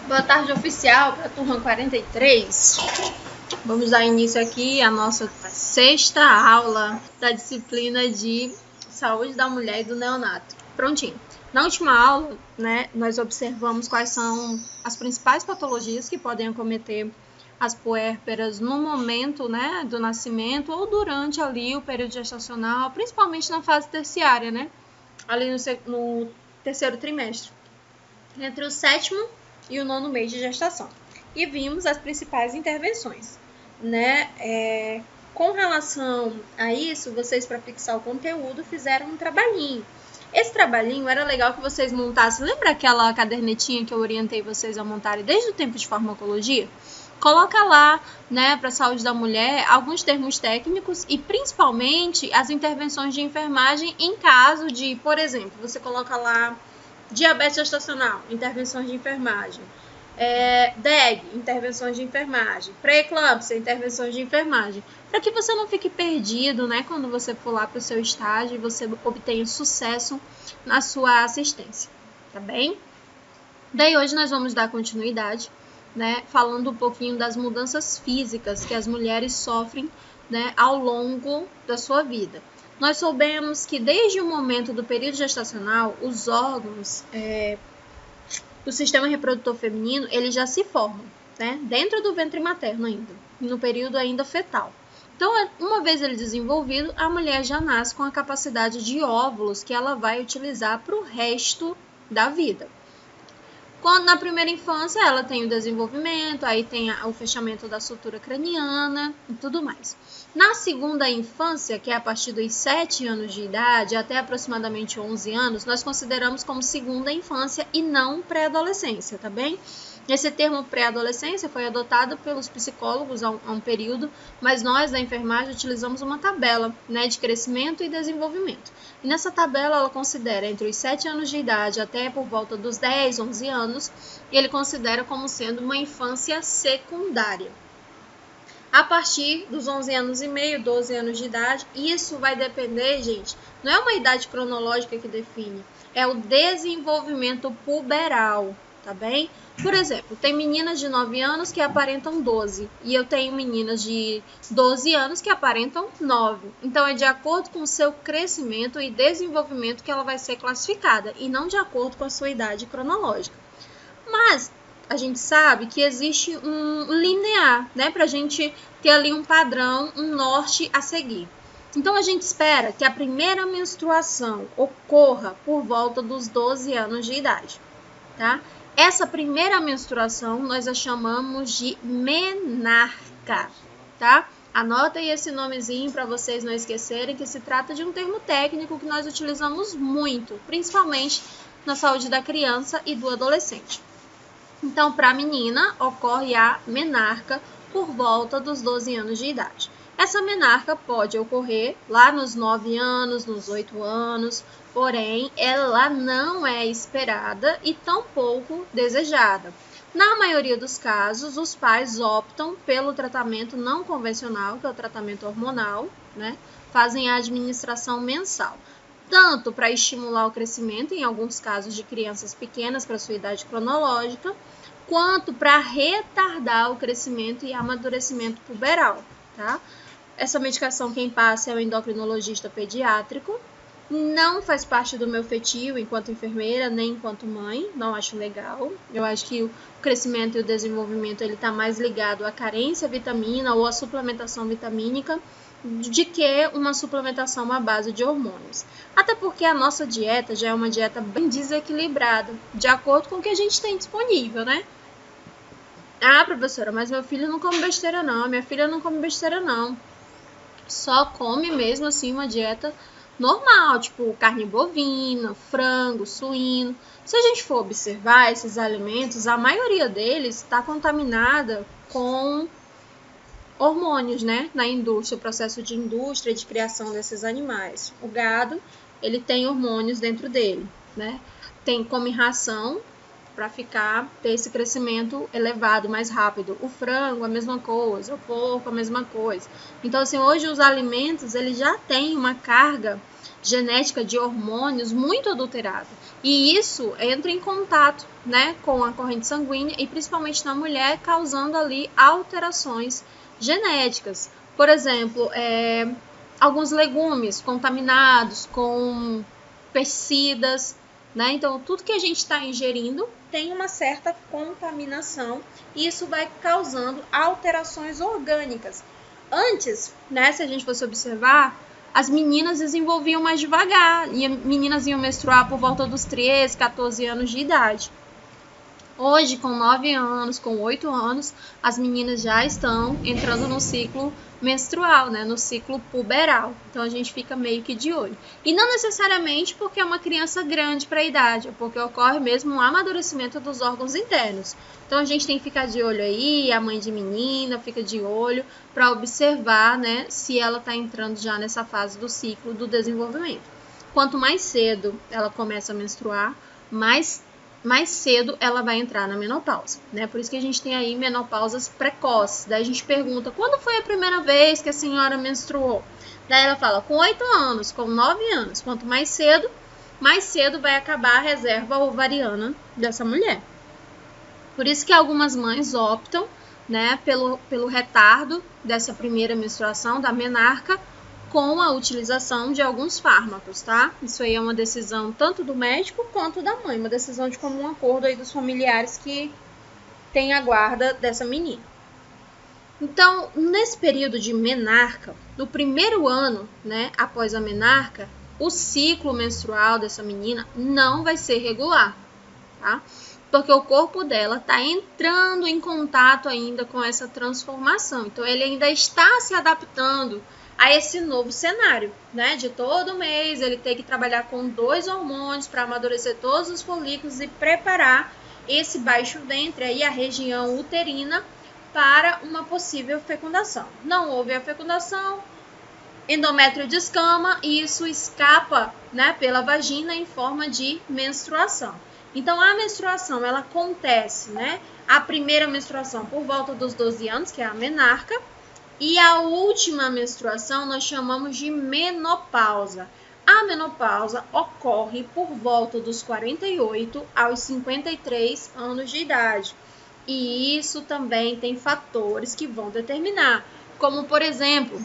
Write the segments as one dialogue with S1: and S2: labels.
S1: Boa tarde, oficial, para a turma 43. Vamos dar início aqui à nossa sexta aula da disciplina de saúde da mulher e do neonato. Prontinho. Na última aula, né, nós observamos quais são as principais patologias que podem acometer as puérperas no momento, né, do nascimento ou durante ali o período gestacional, principalmente na fase terciária, né, ali no terceiro trimestre, entre o sétimo e o nono mês de gestação. E vimos as principais intervenções, né? Com relação a isso, vocês, para fixar o conteúdo, fizeram um trabalhinho. Esse trabalhinho era legal que vocês montassem. Lembra aquela cadernetinha que eu orientei vocês a montarem desde o tempo de farmacologia? Coloca lá, né, para a saúde da mulher, alguns termos técnicos e principalmente as intervenções de enfermagem em caso de, por exemplo, você coloca lá diabetes gestacional, intervenções de enfermagem. DEG, intervenções de enfermagem. Pré-eclâmpsia, intervenções de enfermagem. Para que você não fique perdido, né, quando você for lá para o seu estágio e você obtenha sucesso na sua assistência, tá bem? Daí hoje nós vamos dar continuidade, né, falando um pouquinho das mudanças físicas que as mulheres sofrem, né, ao longo da sua vida. Nós soubemos que desde o momento do período gestacional, os órgãos do sistema reprodutor feminino, eles já se formam, né, dentro do ventre materno ainda, no período ainda fetal. Então, uma vez ele desenvolvido, a mulher já nasce com a capacidade de óvulos que ela vai utilizar para o resto da vida. Quando na primeira infância ela tem o desenvolvimento, aí tem o fechamento da sutura craniana e tudo mais. Na segunda infância, que é a partir dos 7 anos de idade até aproximadamente 11 anos, nós consideramos como segunda infância e não pré-adolescência, tá bem? Esse termo pré-adolescência foi adotado pelos psicólogos há um período, mas nós da enfermagem utilizamos uma tabela, né, de crescimento e desenvolvimento. E nessa tabela ela considera entre os 7 anos de idade até por volta dos 10, 11 anos, e ele considera como sendo uma infância secundária. A partir dos 11 anos e meio, 12 anos de idade, isso vai depender, gente, não é uma idade cronológica que define, é o desenvolvimento puberal, tá bem? Por exemplo, tem meninas de 9 anos que aparentam 12 e eu tenho meninas de 12 anos que aparentam 9. Então, é de acordo com o seu crescimento e desenvolvimento que ela vai ser classificada e não de acordo com a sua idade cronológica. Mas a gente sabe que existe um linear, né, para a gente ter ali um padrão, um norte a seguir. Então, a gente espera que a primeira menstruação ocorra por volta dos 12 anos de idade, tá? Essa primeira menstruação nós a chamamos de menarca, tá? Anota aí esse nomezinho para vocês não esquecerem que se trata de um termo técnico que nós utilizamos muito, principalmente na saúde da criança e do adolescente. Então, para a menina, ocorre a menarca por volta dos 12 anos de idade. Essa menarca pode ocorrer lá nos 9 anos, nos 8 anos, porém, ela não é esperada e tampouco desejada. Na maioria dos casos, os pais optam pelo tratamento não convencional, que é o tratamento hormonal, né? Fazem a administração mensal, tanto para estimular o crescimento, em alguns casos de crianças pequenas para sua idade cronológica, quanto para retardar o crescimento e amadurecimento puberal, tá? Essa medicação quem passa é o endocrinologista pediátrico. Não faz parte do meu feitio enquanto enfermeira, nem enquanto mãe, não acho legal. Eu acho que o crescimento e o desenvolvimento ele está mais ligado à carência vitamina ou à suplementação vitamínica de que uma suplementação à base de hormônios. Até porque a nossa dieta já é uma dieta bem desequilibrada, de acordo com o que a gente tem disponível, né? Ah, professora, mas meu filho não come besteira não, minha filha não come besteira não. Só come mesmo assim uma dieta normal, tipo carne bovina, frango, suíno. Se a gente for observar esses alimentos, a maioria deles está contaminada com hormônios, né? Na indústria, o processo de indústria de criação desses animais. O gado, ele tem hormônios dentro dele, né? Come ração para ter esse crescimento elevado, mais rápido. O frango, a mesma coisa, o porco, a mesma coisa. Então, assim, hoje os alimentos, eles já têm uma carga genética de hormônios muito adulterada. E isso entra em contato, né, com a corrente sanguínea e principalmente na mulher, causando ali alterações genéticas. Por exemplo, alguns legumes contaminados com pesticidas, né? Então, tudo que a gente está ingerindo tem uma certa contaminação e isso vai causando alterações orgânicas. Antes, né, se a gente fosse observar, as meninas desenvolviam mais devagar e as meninas iam menstruar por volta dos 13, 14 anos de idade. Hoje, com 9 anos, com 8 anos, as meninas já estão entrando no ciclo menstrual, né? No ciclo puberal. Então, a gente fica meio que de olho. E não necessariamente porque é uma criança grande para a idade, é porque ocorre mesmo um amadurecimento dos órgãos internos. Então, a gente tem que ficar de olho aí, a mãe de menina fica de olho para observar, né, se ela está entrando já nessa fase do ciclo do desenvolvimento. Quanto mais cedo ela começa a menstruar, mais cedo ela vai entrar na menopausa, né? Por isso que a gente tem aí menopausas precoces. Daí a gente pergunta, quando foi a primeira vez que a senhora menstruou? Daí ela fala, com 8 anos, com 9 anos. Quanto mais cedo vai acabar a reserva ovariana dessa mulher. Por isso que algumas mães optam, né, pelo retardo dessa primeira menstruação, da menarca, com a utilização de alguns fármacos, tá? Isso aí é uma decisão tanto do médico quanto da mãe, uma decisão de comum acordo aí dos familiares que têm a guarda dessa menina. Então, nesse período de menarca, no primeiro ano, né, após a menarca, o ciclo menstrual dessa menina não vai ser regular, tá? Porque o corpo dela está entrando em contato ainda com essa transformação. Então, ele ainda está se adaptando a esse novo cenário, né? De todo mês ele tem que trabalhar com 2 hormônios para amadurecer todos os folículos e preparar esse baixo ventre, aí a região uterina, para uma possível fecundação. Não houve a fecundação, endométrio descama e isso escapa, né, pela vagina em forma de menstruação. Então, a menstruação, ela acontece, né? A primeira menstruação por volta dos 12 anos, que é a menarca, e a última menstruação nós chamamos de menopausa. A menopausa ocorre por volta dos 48 aos 53 anos de idade. E isso também tem fatores que vão determinar, como, por exemplo,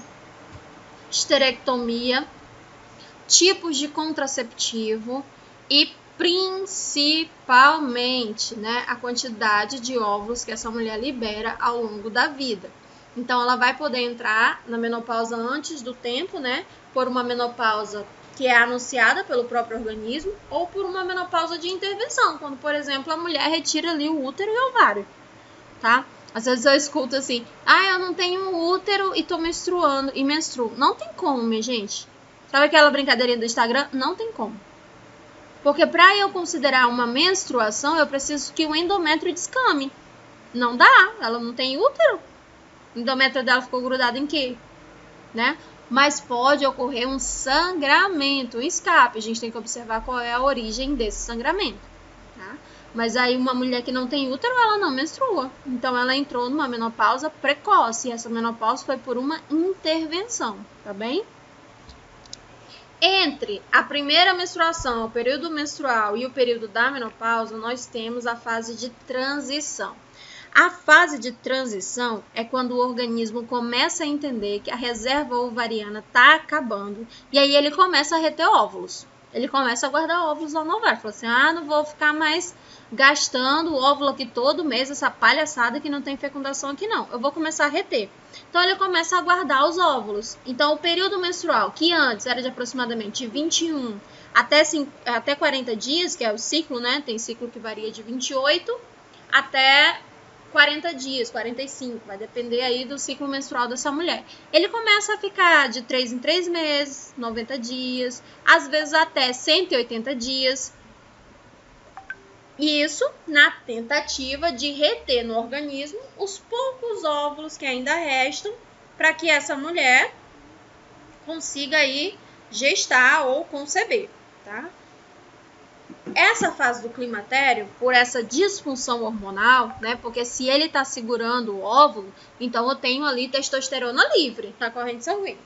S1: esterectomia, tipos de contraceptivo e principalmente, né, a quantidade de óvulos que essa mulher libera ao longo da vida. Então, ela vai poder entrar na menopausa antes do tempo, né, por uma menopausa que é anunciada pelo próprio organismo ou por uma menopausa de intervenção, quando, por exemplo, a mulher retira ali o útero e o ovário, tá? Às vezes eu escuto assim, eu não tenho útero e tô menstruando e menstruo. Não tem como, minha gente. Sabe aquela brincadeirinha do Instagram? Não tem como. Porque para eu considerar uma menstruação, eu preciso que o endométrio descame. Não dá, ela não tem útero. O endométrio dela ficou grudado em quê? Né? Mas pode ocorrer um sangramento, um escape. A gente tem que observar qual é a origem desse sangramento. Tá? Mas aí uma mulher que não tem útero, ela não menstrua. Então ela entrou numa menopausa precoce. E essa menopausa foi por uma intervenção, tá bem? Entre a primeira menstruação, o período menstrual e o período da menopausa, nós temos a fase de transição. A fase de transição é quando o organismo começa a entender que a reserva ovariana está acabando e aí ele começa a reter óvulos. Ele começa a guardar óvulos lá no ovário. Fala assim, não vou ficar mais gastando o óvulo aqui todo mês, essa palhaçada que não tem fecundação aqui não. Eu vou começar a reter. Então, ele começa a guardar os óvulos. Então, o período menstrual, que antes era de aproximadamente 21 até 40 dias, que é o ciclo, né? Tem ciclo que varia de 28 até 40 dias, 45, vai depender aí do ciclo menstrual dessa mulher. Ele começa a ficar de 3 em 3 meses, 90 dias, às vezes até 180 dias. E isso na tentativa de reter no organismo os poucos óvulos que ainda restam para que essa mulher consiga aí gestar ou conceber, tá? essa fase do climatério, por essa disfunção hormonal, né? Porque se ele está segurando o óvulo, então eu tenho ali testosterona livre na corrente sanguínea.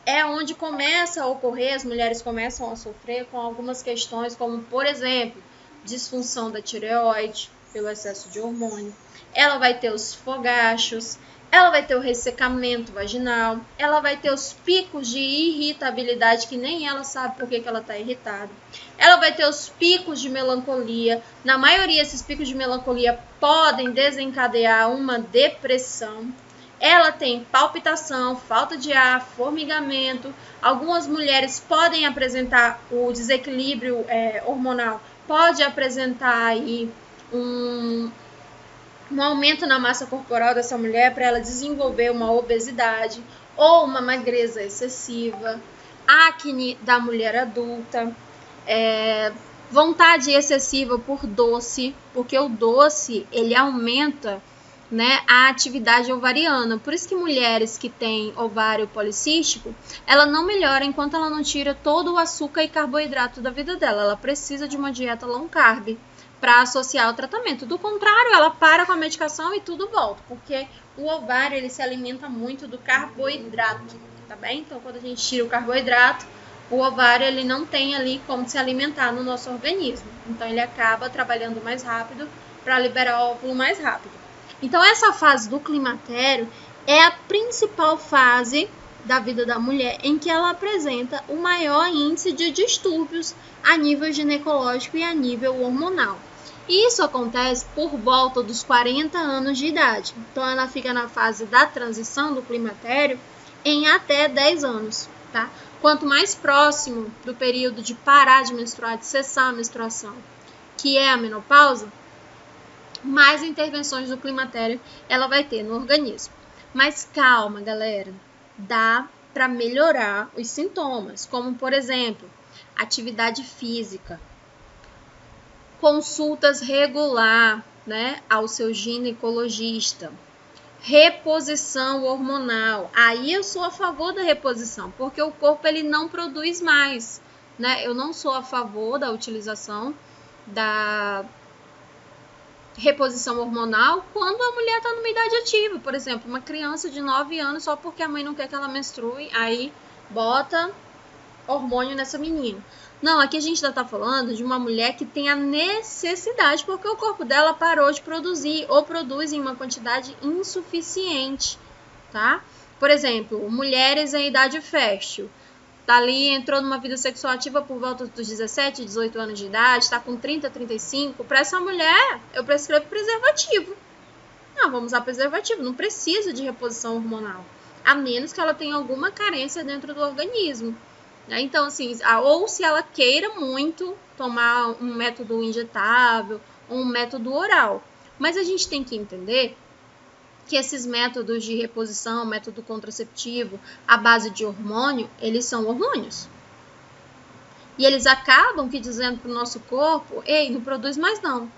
S1: É onde começa a ocorrer, as mulheres começam a sofrer com algumas questões, como, por exemplo, disfunção da tireoide pelo excesso de hormônio. Ela vai ter os fogachos, ela vai ter o ressecamento vaginal, ela vai ter os picos de irritabilidade, que nem ela sabe por que ela está irritada. Ela vai ter os picos de melancolia. Na maioria, esses picos de melancolia podem desencadear uma depressão. Ela tem palpitação, falta de ar, formigamento. Algumas mulheres podem apresentar o desequilíbrio hormonal, pode apresentar aí um aumento na massa corporal dessa mulher para ela desenvolver uma obesidade ou uma magreza excessiva, acne da mulher adulta, vontade excessiva por doce, porque o doce ele aumenta, né, a atividade ovariana. Por isso que mulheres que têm ovário policístico, ela não melhora enquanto ela não tira todo o açúcar e carboidrato da vida dela. Ela precisa de uma dieta low carb para associar ao tratamento. Do contrário, ela para com a medicação e tudo volta, porque o ovário ele se alimenta muito do carboidrato, tá bem? Então, quando a gente tira o carboidrato, o ovário ele não tem ali como se alimentar no nosso organismo. Então, ele acaba trabalhando mais rápido para liberar o óvulo mais rápido. Então, essa fase do climatério é a principal fase da vida da mulher em que ela apresenta o maior índice de distúrbios a nível ginecológico e a nível hormonal. Isso acontece por volta dos 40 anos de idade. Então, ela fica na fase da transição do climatério em até 10 anos, tá? Quanto mais próximo do período de parar de menstruar, de cessar a menstruação, que é a menopausa, mais intervenções do climatério ela vai ter no organismo. Mas calma, galera, dá para melhorar os sintomas, como, por exemplo, atividade física, consultas regular, né, ao seu ginecologista, reposição hormonal. Aí eu sou a favor da reposição, porque o corpo ele não produz mais, né? Eu não sou a favor da utilização da reposição hormonal quando a mulher está numa idade ativa. Por exemplo, uma criança de 9 anos, só porque a mãe não quer que ela menstrue, aí bota hormônio nessa menina. Não, aqui a gente ainda está falando de uma mulher que tem a necessidade, porque o corpo dela parou de produzir, ou produz em uma quantidade insuficiente, tá? Por exemplo, mulheres em idade fértil, tá ali, entrou numa vida sexual ativa por volta dos 17, 18 anos de idade, está com 30, 35, para essa mulher, eu prescrevo preservativo. Não, vamos usar preservativo, não precisa de reposição hormonal, a menos que ela tenha alguma carência dentro do organismo. Então, assim, ou se ela queira muito tomar um método injetável ou um método oral. Mas a gente tem que entender que esses métodos de reposição, método contraceptivo, à base de hormônio, eles são hormônios. E eles acabam dizendo para o nosso corpo, ei, não produz mais não.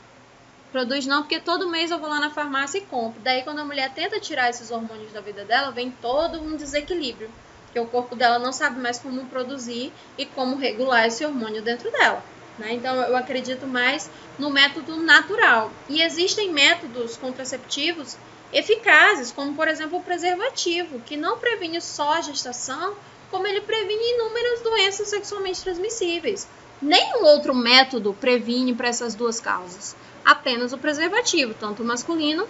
S1: Produz não, porque todo mês eu vou lá na farmácia e compro. Daí, quando a mulher tenta tirar esses hormônios da vida dela, vem todo um desequilíbrio. Porque o corpo dela não sabe mais como produzir e como regular esse hormônio dentro dela, né? Então, eu acredito mais no método natural. E existem métodos contraceptivos eficazes, como, por exemplo, o preservativo, que não previne só a gestação, como ele previne inúmeras doenças sexualmente transmissíveis. Nenhum outro método previne para essas duas causas. Apenas o preservativo, tanto masculino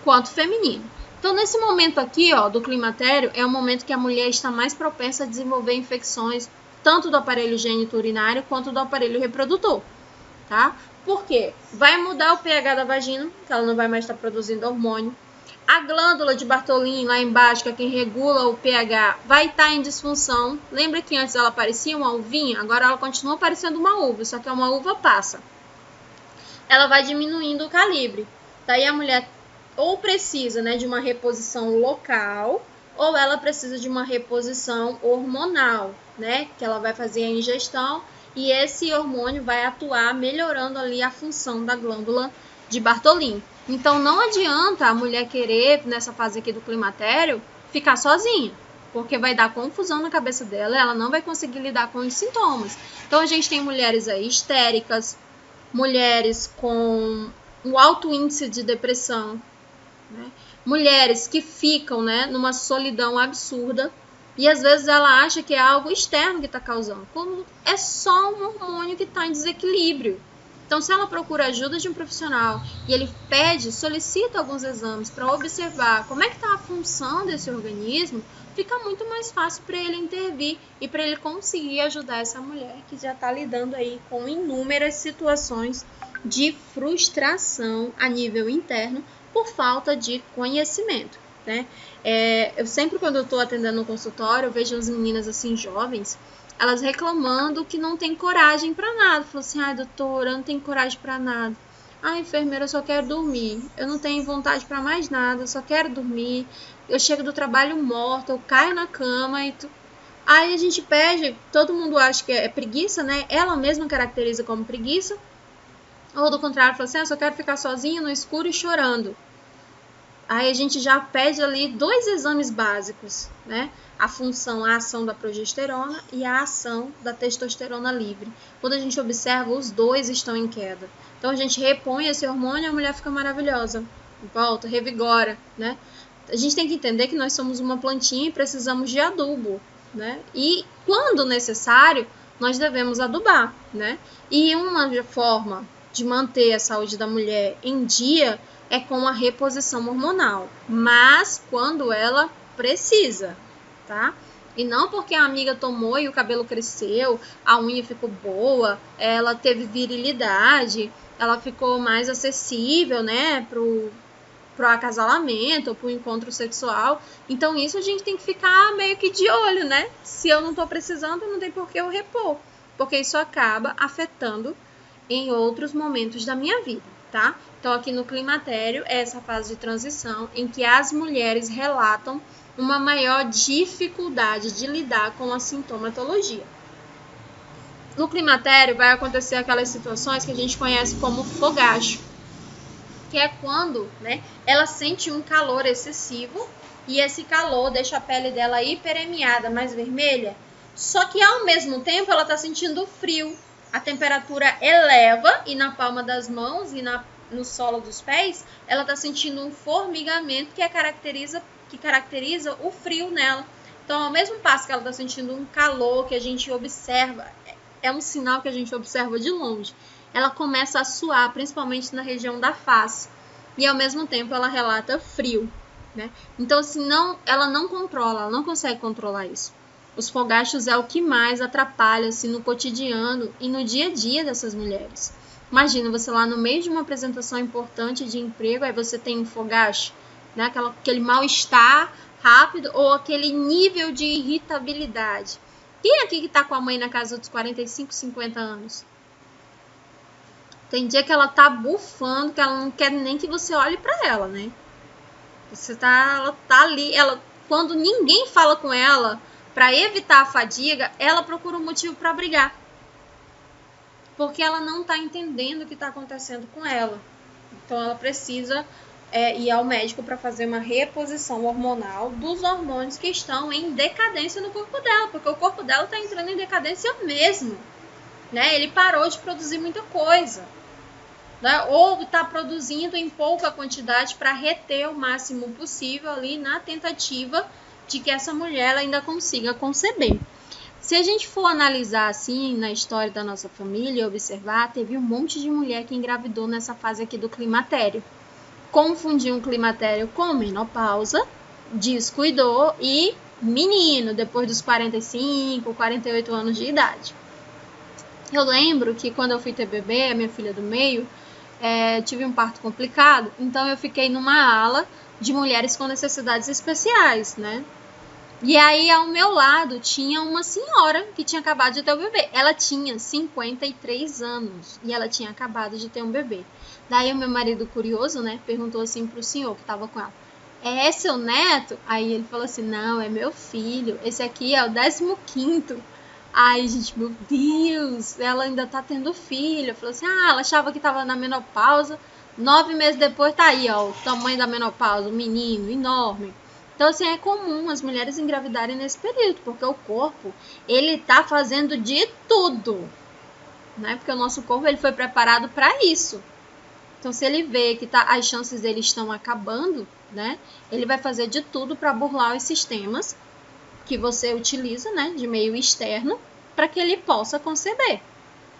S1: quanto feminino. Então, nesse momento aqui, ó, do climatério, é o momento que a mulher está mais propensa a desenvolver infecções, tanto do aparelho gênito-urinário quanto do aparelho reprodutor, tá? Por quê? Vai mudar o pH da vagina, que ela não vai mais estar produzindo hormônio. A glândula de Bartholin, lá embaixo, que é quem regula o pH, vai estar em disfunção. Lembra que antes ela parecia uma uvinha? Agora ela continua parecendo uma uva, só que é uma uva passa. Ela vai diminuindo o calibre. Daí a mulher ou precisa, né, de uma reposição local, ou ela precisa de uma reposição hormonal, né, que ela vai fazer a ingestão e esse hormônio vai atuar melhorando ali a função da glândula de Bartholin. Então, não adianta a mulher querer, nessa fase aqui do climatério, ficar sozinha. porque vai dar confusão na cabeça dela, ela não vai conseguir lidar com os sintomas. Então a gente tem mulheres aí histéricas, mulheres com um alto índice de depressão, né? Mulheres que ficam, né, numa solidão absurda, e às vezes ela acha que é algo externo que está causando, quando é só um hormônio que está em desequilíbrio. Então, se ela procura ajuda de um profissional e ele solicita alguns exames para observar como é que está a função desse organismo, fica muito mais fácil para ele intervir e para ele conseguir ajudar essa mulher que já está lidando aí com inúmeras situações de frustração a nível interno por falta de conhecimento, né? Eu sempre, quando eu estou atendendo no consultório, eu vejo as meninas assim, jovens, elas reclamando que não tem coragem para nada. Falou assim, ai doutora, eu não tenho coragem para nada. Ai enfermeira, eu só quero dormir. Eu não tenho vontade para mais nada, eu só quero dormir. Eu chego do trabalho morta, eu caio na cama e Aí a gente pede, todo mundo acha que é preguiça, né? Ela mesma caracteriza como preguiça. Ou do contrário, fala assim, eu só quero ficar sozinha no escuro e chorando. Aí a gente já pede ali 2 exames básicos, né? A ação da progesterona e a ação da testosterona livre. Quando a gente observa, os 2 estão em queda. Então a gente repõe esse hormônio e a mulher fica maravilhosa. Volta, revigora, né? A gente tem que entender que nós somos uma plantinha e precisamos de adubo, né? E quando necessário, nós devemos adubar, né? E uma forma de manter a saúde da mulher em dia é com a reposição hormonal, mas quando ela precisa, tá? E não porque a amiga tomou e o cabelo cresceu, a unha ficou boa, ela teve virilidade, ela ficou mais acessível, né, pro acasalamento ou pro encontro sexual. Então isso a gente tem que ficar meio que de olho, né? Se eu não tô precisando, não tem por que eu repor, porque isso acaba afetando em outros momentos da minha vida, tá? Então, aqui no climatério, é essa fase de transição em que as mulheres relatam uma maior dificuldade de lidar com a sintomatologia. No climatério, vai acontecer aquelas situações que a gente conhece como fogacho, que é quando, né, ela sente um calor excessivo e esse calor deixa a pele dela hiperemiada, mais vermelha, só que ao mesmo tempo ela está sentindo frio. A temperatura eleva e na palma das mãos e no solo dos pés, ela está sentindo um formigamento que caracteriza o frio nela. Então, ao mesmo passo que ela está sentindo um calor que a gente observa, é um sinal que a gente observa de longe, ela começa a suar, principalmente na região da face. E ao mesmo tempo ela relata frio, né? Então, assim, ela não controla, ela não consegue controlar isso. Os fogachos é o que mais atrapalha assim, no cotidiano e no dia a dia dessas mulheres. Imagina você lá no meio de uma apresentação importante de emprego, aí você tem um fogacho, né? Aquele mal-estar rápido ou aquele nível de irritabilidade. Quem aqui que tá com a mãe na casa dos 45, 50 anos? Tem dia que ela tá bufando, que ela não quer nem que você olhe para ela, né? Ela tá ali, quando ninguém fala com ela, para evitar a fadiga, ela procura um motivo para brigar. Porque ela não está entendendo o que está acontecendo com ela. Então ela precisa ir ao médico para fazer uma reposição hormonal dos hormônios que estão em decadência no corpo dela. Porque o corpo dela está entrando em decadência mesmo, né? Ele parou de produzir muita coisa, né? Ou está produzindo em pouca quantidade para reter o máximo possível ali na tentativa de que essa mulher ainda consiga conceber. Se a gente for analisar assim na história da nossa família e observar, teve um monte de mulher que engravidou nessa fase aqui do climatério. Confundiu um climatério com menopausa, descuidou e menino, depois dos 45, 48 anos de idade. Eu lembro que quando eu fui ter bebê, a minha filha do meio, tive um parto complicado, então eu fiquei numa ala de mulheres com necessidades especiais, né? E aí, ao meu lado, tinha uma senhora que tinha acabado de ter um bebê. Ela tinha 53 anos e ela tinha acabado de ter um bebê. Daí, o meu marido, curioso, né, perguntou assim pro senhor que estava com ela: é seu neto? Aí ele falou assim: não, é meu filho. Esse aqui é o 15º. Ai, gente, meu Deus, ela ainda tá tendo filho. Falou assim: ela achava que tava na menopausa. 9 meses depois tá aí, ó, o tamanho da menopausa, o menino, enorme. Então, assim, é comum as mulheres engravidarem nesse período, porque o corpo, ele tá fazendo de tudo, né? Porque o nosso corpo, ele foi preparado para isso. Então, se ele vê que as chances dele estão acabando, né? Ele vai fazer de tudo para burlar os sistemas que você utiliza, né? De meio externo, para que ele possa conceber.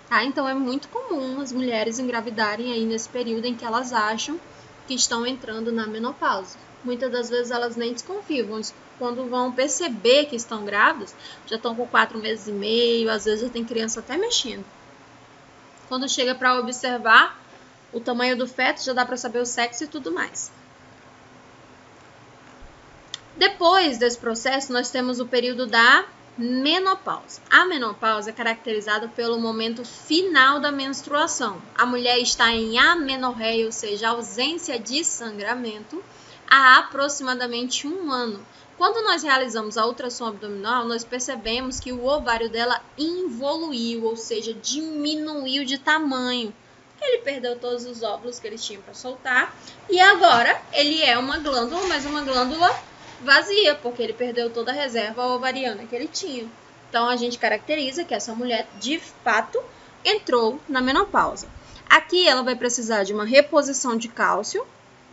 S1: Tá? Então, é muito comum as mulheres engravidarem aí nesse período em que elas acham que estão entrando na menopausa. Muitas das vezes elas nem desconfiam. Quando vão perceber que estão grávidas, já estão com 4 meses e meio, às vezes já tem criança até mexendo. Quando chega para observar o tamanho do feto, já dá para saber o sexo e tudo mais. Depois desse processo, nós temos o período da menopausa. A menopausa é caracterizada pelo momento final da menstruação. A mulher está em amenorreia, ou seja, ausência de sangramento, há aproximadamente 1 ano. Quando nós realizamos a ultrassom abdominal, nós percebemos que o ovário dela involuiu, ou seja, diminuiu de tamanho. Ele perdeu todos os óvulos que ele tinha para soltar e agora ele é uma glândula, mas uma glândula vazia, porque ele perdeu toda a reserva ovariana que ele tinha. Então, a gente caracteriza que essa mulher, de fato, entrou na menopausa. Aqui, ela vai precisar de uma reposição de cálcio,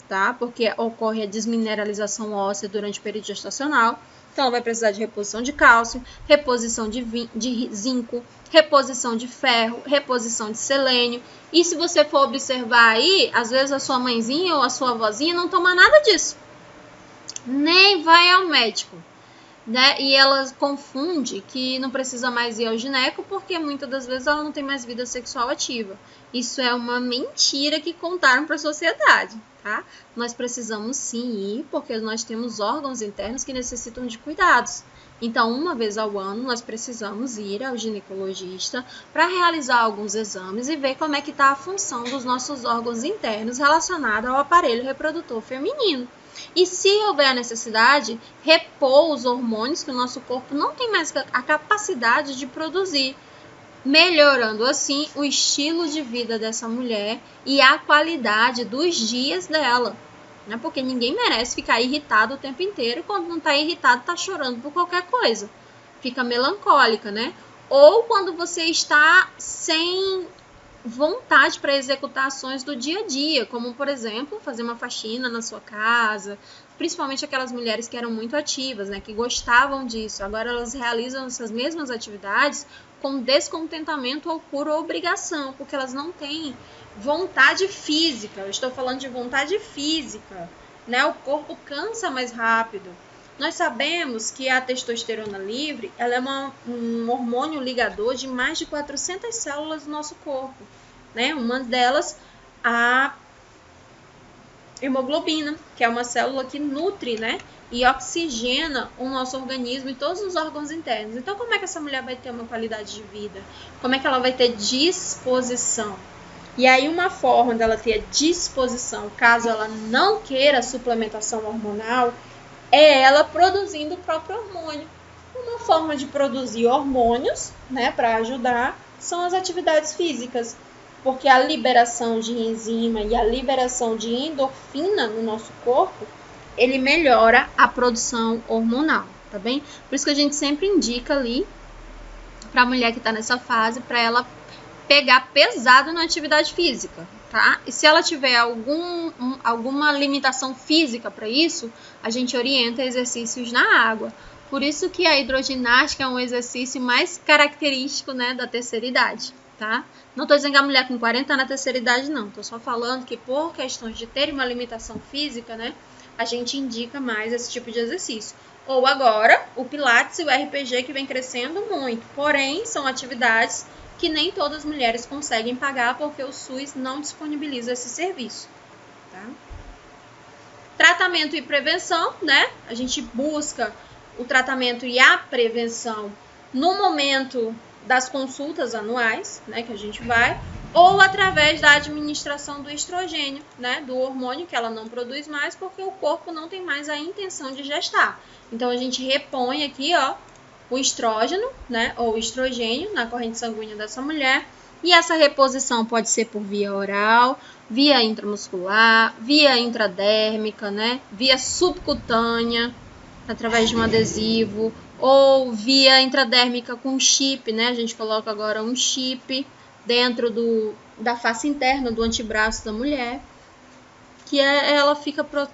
S1: tá? Porque ocorre a desmineralização óssea durante o período gestacional. Então, ela vai precisar de reposição de cálcio, reposição de zinco, reposição de ferro, reposição de selênio. E se você for observar aí, às vezes a sua mãezinha ou a sua avózinha não toma nada disso. Nem vai ao médico, né? E ela confunde que não precisa mais ir ao gineco porque muitas das vezes ela não tem mais vida sexual ativa. Isso é uma mentira que contaram para a sociedade, tá? Nós precisamos sim ir porque nós temos órgãos internos que necessitam de cuidados. Então, uma vez ao ano, nós precisamos ir ao ginecologista para realizar alguns exames e ver como é que está a função dos nossos órgãos internos relacionada ao aparelho reprodutor feminino. E se houver a necessidade, repor os hormônios que o nosso corpo não tem mais a capacidade de produzir, melhorando assim o estilo de vida dessa mulher e a qualidade dos dias dela. Né? Porque ninguém merece ficar irritado o tempo inteiro, quando não está irritado, está chorando por qualquer coisa. Fica melancólica, né? Ou quando você está sem vontade para executar ações do dia a dia, como, por exemplo, fazer uma faxina na sua casa, principalmente aquelas mulheres que eram muito ativas, né, que gostavam disso. Agora elas realizam essas mesmas atividades com descontentamento ou por obrigação, porque elas não têm vontade física. Eu estou falando de vontade física, né? O corpo cansa mais rápido. Nós sabemos que a testosterona livre, ela é um hormônio ligador de mais de 400 células do nosso corpo, né? Uma delas, a hemoglobina, que é uma célula que nutre, né? E oxigena o nosso organismo e todos os órgãos internos. Então, como é que essa mulher vai ter uma qualidade de vida? Como é que ela vai ter disposição? E aí, uma forma dela ter disposição, caso ela não queira suplementação hormonal, é ela produzindo o próprio hormônio. Uma forma de produzir hormônios, né, para ajudar, são as atividades físicas, porque a liberação de enzima e a liberação de endorfina no nosso corpo, ele melhora a produção hormonal, tá bem? Por isso que a gente sempre indica ali para a mulher que está nessa fase, para ela pegar pesado na atividade física, tá? E se ela tiver alguma limitação física para isso, a gente orienta exercícios na água. Por isso que a hidroginástica é um exercício mais característico, né, da terceira idade, tá? Não estou dizendo que a mulher com 40 na terceira idade, não. Estou só falando que por questões de ter uma limitação física, né, a gente indica mais esse tipo de exercício. Ou agora, o Pilates e o RPG que vem crescendo muito. Porém, são atividades que nem todas as mulheres conseguem pagar porque o SUS não disponibiliza esse serviço, tá? Tratamento e prevenção, né? A gente busca o tratamento e a prevenção no momento das consultas anuais, né, que a gente vai, ou através da administração do estrogênio, né, do hormônio que ela não produz mais porque o corpo não tem mais a intenção de gestar. Então, a gente repõe aqui, ó, o estrógeno, né, ou estrogênio na corrente sanguínea dessa mulher, e essa reposição pode ser por via oral, via intramuscular, via intradérmica, né, via subcutânea, através de um adesivo, ou via intradérmica com chip, né? A gente coloca agora um chip dentro da face interna do antebraço da mulher, que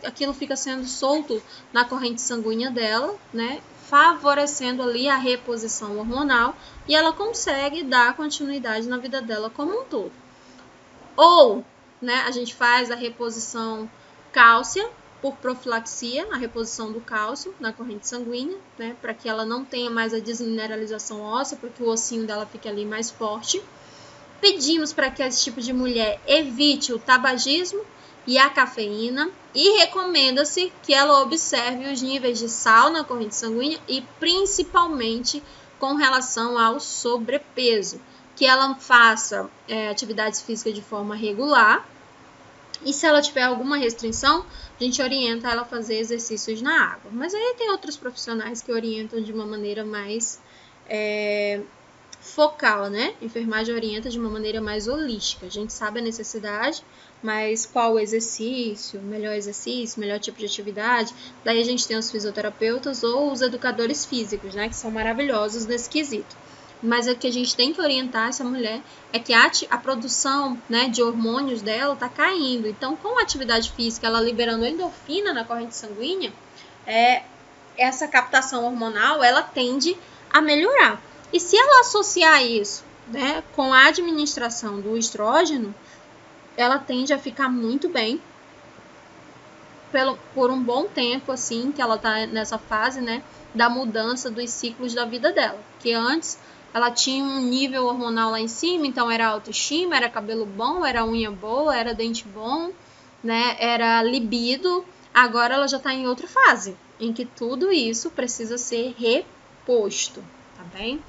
S1: aquilo fica sendo solto na corrente sanguínea dela, né? Favorecendo ali a reposição hormonal, e ela consegue dar continuidade na vida dela como um todo. Ou, né, a gente faz a reposição cálcia por profilaxia, a reposição do cálcio na corrente sanguínea, né, para que ela não tenha mais a desmineralização óssea, para que o ossinho dela fique ali mais forte. Pedimos para que esse tipo de mulher evite o tabagismo e a cafeína, e recomenda-se que ela observe os níveis de sal na corrente sanguínea e principalmente com relação ao sobrepeso, que ela faça atividades físicas de forma regular, e se ela tiver alguma restrição, a gente orienta ela a fazer exercícios na água. Mas aí tem outros profissionais que orientam de uma maneira mais focal, né? A enfermagem orienta de uma maneira mais holística. A gente sabe a necessidade, mas qual o exercício, melhor tipo de atividade. Daí a gente tem os fisioterapeutas ou os educadores físicos, né? Que são maravilhosos nesse quesito. Mas o que a gente tem que orientar essa mulher é que a produção, né, de hormônios dela está caindo. Então, com a atividade física, ela liberando endorfina na corrente sanguínea, essa captação hormonal, ela tende a melhorar. E se ela associar isso, né, com a administração do estrógeno, ela tende a ficar muito bem por um bom tempo, assim, que ela está nessa fase, né, da mudança dos ciclos da vida dela. Que antes ela tinha um nível hormonal lá em cima, então era autoestima, era cabelo bom, era unha boa, era dente bom, né, era libido. Agora ela já está em outra fase, em que tudo isso precisa ser reposto, tá bem?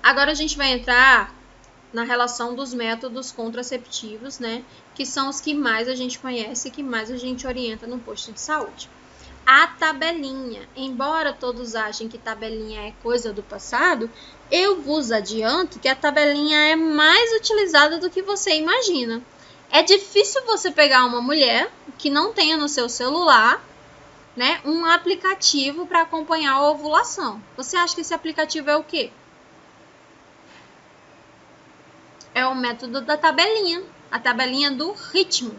S1: Agora a gente vai entrar na relação dos métodos contraceptivos, né, que são os que mais a gente conhece e que mais a gente orienta no posto de saúde. A tabelinha, embora todos achem que tabelinha é coisa do passado, eu vos adianto que a tabelinha é mais utilizada do que você imagina. É difícil você pegar uma mulher que não tenha no seu celular, né, um aplicativo para acompanhar a ovulação. Você acha que esse aplicativo é o quê? É o método da tabelinha, a tabelinha do ritmo.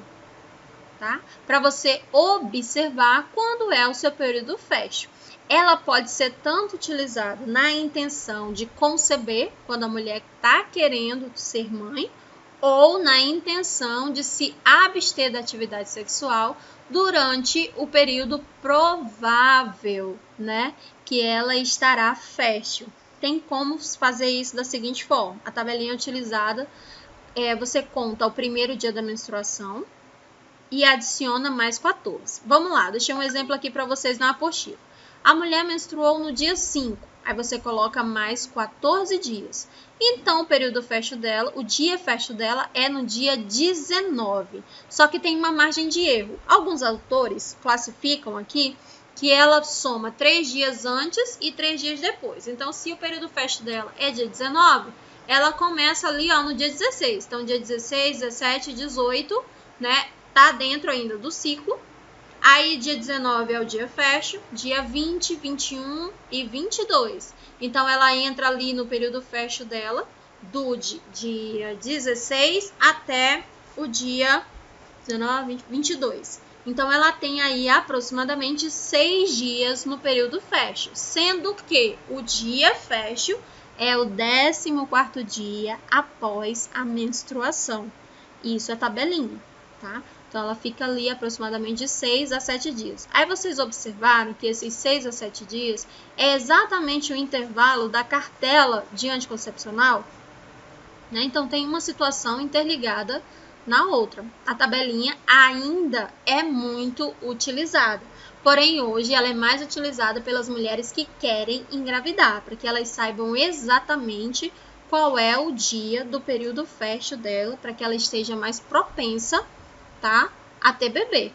S1: Tá? Para você observar quando é o seu período fértil. Ela pode ser tanto utilizada na intenção de conceber, quando a mulher está querendo ser mãe, ou na intenção de se abster da atividade sexual durante o período provável, né, que ela estará fértil. Tem como fazer isso da seguinte forma: a tabelinha utilizada você conta o primeiro dia da menstruação e adiciona mais 14. Vamos lá, deixei um exemplo aqui para vocês na apostila. A mulher menstruou no dia 5, aí você coloca mais 14 dias. Então, o período fértil dela, o dia fértil dela é no dia 19. Só que tem uma margem de erro. Alguns autores classificam aqui que ela soma 3 dias antes e 3 dias depois. Então, se o período fértil dela é dia 19, ela começa ali no dia 16. Então, dia 16, 17, 18, né? Tá dentro ainda do ciclo. Aí dia 19 é o dia fértil, dia 20, 21 e 22. Então ela entra ali no período fértil dela, do dia 16 até o dia 19, 20, 22. Então ela tem aí aproximadamente 6 dias no período fértil, sendo que o dia fértil é o 14º dia após a menstruação. Isso é tabelinha, tá? Então, ela fica ali aproximadamente de 6 a 7 dias. Aí, vocês observaram que esses 6 a 7 dias é exatamente o intervalo da cartela de anticoncepcional, né? Então, tem uma situação interligada na outra. A tabelinha ainda é muito utilizada. Porém, hoje, ela é mais utilizada pelas mulheres que querem engravidar, para que elas saibam exatamente qual é o dia do período fértil dela, para que ela esteja mais propensa, tá, a ter bebê.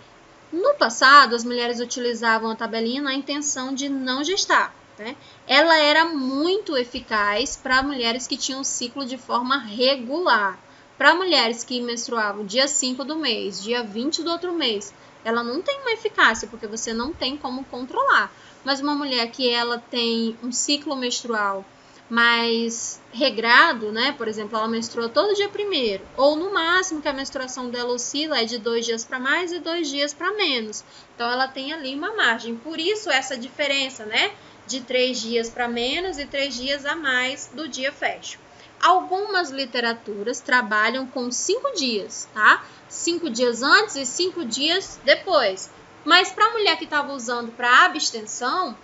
S1: No passado, as mulheres utilizavam a tabelinha na intenção de não gestar, né? Ela era muito eficaz para mulheres que tinham ciclo de forma regular. Para mulheres que menstruavam dia 5 do mês, dia 20 do outro mês, ela não tem uma eficácia, porque você não tem como controlar. Mas uma mulher que ela tem um ciclo menstrual mais regrado, né? Por exemplo, ela menstrua todo dia primeiro, ou no máximo que a menstruação dela oscila é de 2 dias para mais e 2 dias para menos. Então ela tem ali uma margem. Por isso essa diferença, né? De 3 dias para menos e 3 dias a mais do dia fecho. Algumas literaturas trabalham com 5 dias, tá? 5 dias antes e 5 dias depois. Mas para a mulher que estava usando para abstenção,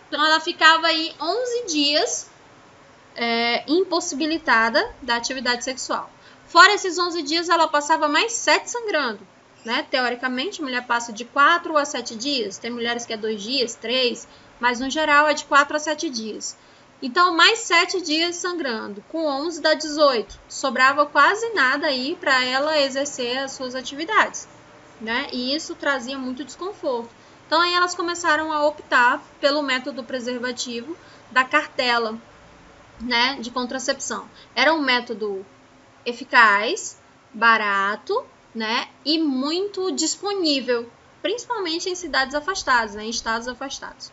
S1: então ela ficava aí 11 dias impossibilitada da atividade sexual. Fora esses 11 dias, ela passava mais 7 sangrando, né? Teoricamente, a mulher passa de 4 a 7 dias. Tem mulheres que é 2 dias, 3, mas no geral é de 4 a 7 dias. Então, mais 7 dias sangrando. Com 11 dá 18. Sobrava quase nada aí para ela exercer as suas atividades, né? E isso trazia muito desconforto. Então, aí elas começaram a optar pelo método preservativo da cartela, né, de contracepção. Era um método eficaz, barato, né, e muito disponível, principalmente em cidades afastadas, né, em estados afastados.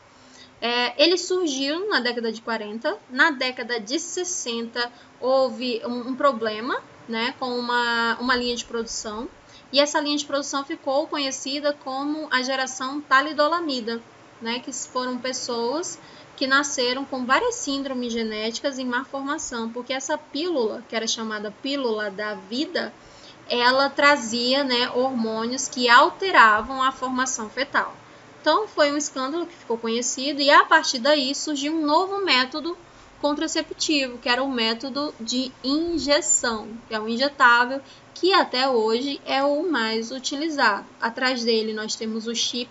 S1: Ele surgiu na década de 40, na década de 60 houve um problema, né, com uma linha de produção, e essa linha de produção ficou conhecida como a geração talidolamida, né, que foram pessoas que nasceram com várias síndromes genéticas em má formação, porque essa pílula, que era chamada pílula da vida, ela trazia, né, hormônios que alteravam a formação fetal. Então, foi um escândalo que ficou conhecido e, a partir daí, surgiu um novo método contraceptivo, que era o método de injeção, que é um injetável, que até hoje é o mais utilizado. Atrás dele, nós temos o chip,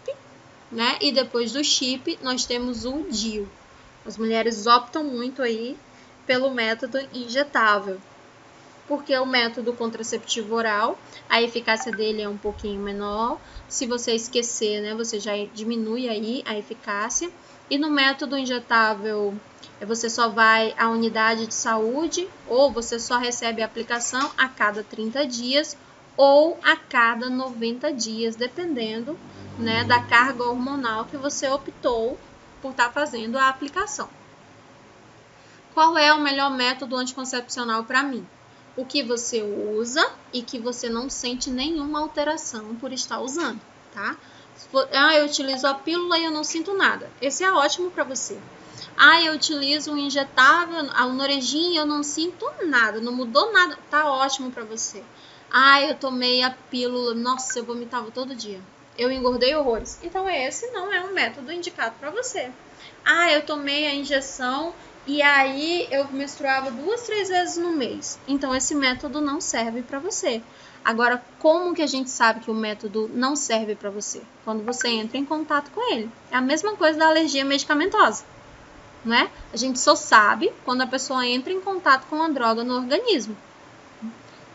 S1: né? E depois do chip, nós temos o DIU. As mulheres optam muito aí pelo método injetável, porque o método contraceptivo oral, a eficácia dele é um pouquinho menor. Se você esquecer, né, você já diminui aí a eficácia. E no método injetável, você só vai à unidade de saúde, ou você só recebe a aplicação a cada 30 dias, ou a cada 90 dias, dependendo, né, da carga hormonal que você optou por estar fazendo a aplicação. Qual é o melhor método anticoncepcional para mim? O que você usa e que você não sente nenhuma alteração por estar usando, tá? Eu utilizo a pílula e eu não sinto nada. Esse é ótimo para você. Eu utilizo um injetável, a Noregin, e eu não sinto nada, não mudou nada, tá ótimo para você. Eu tomei a pílula, nossa, eu vomitava todo dia. Eu engordei horrores. Então esse não é um método indicado para você. Eu tomei a injeção e aí eu menstruava 2, 3 vezes no mês. Então esse método não serve para você. Agora, como que a gente sabe que o método não serve para você? Quando você entra em contato com ele. É a mesma coisa da alergia medicamentosa, né? A gente só sabe quando a pessoa entra em contato com a droga no organismo.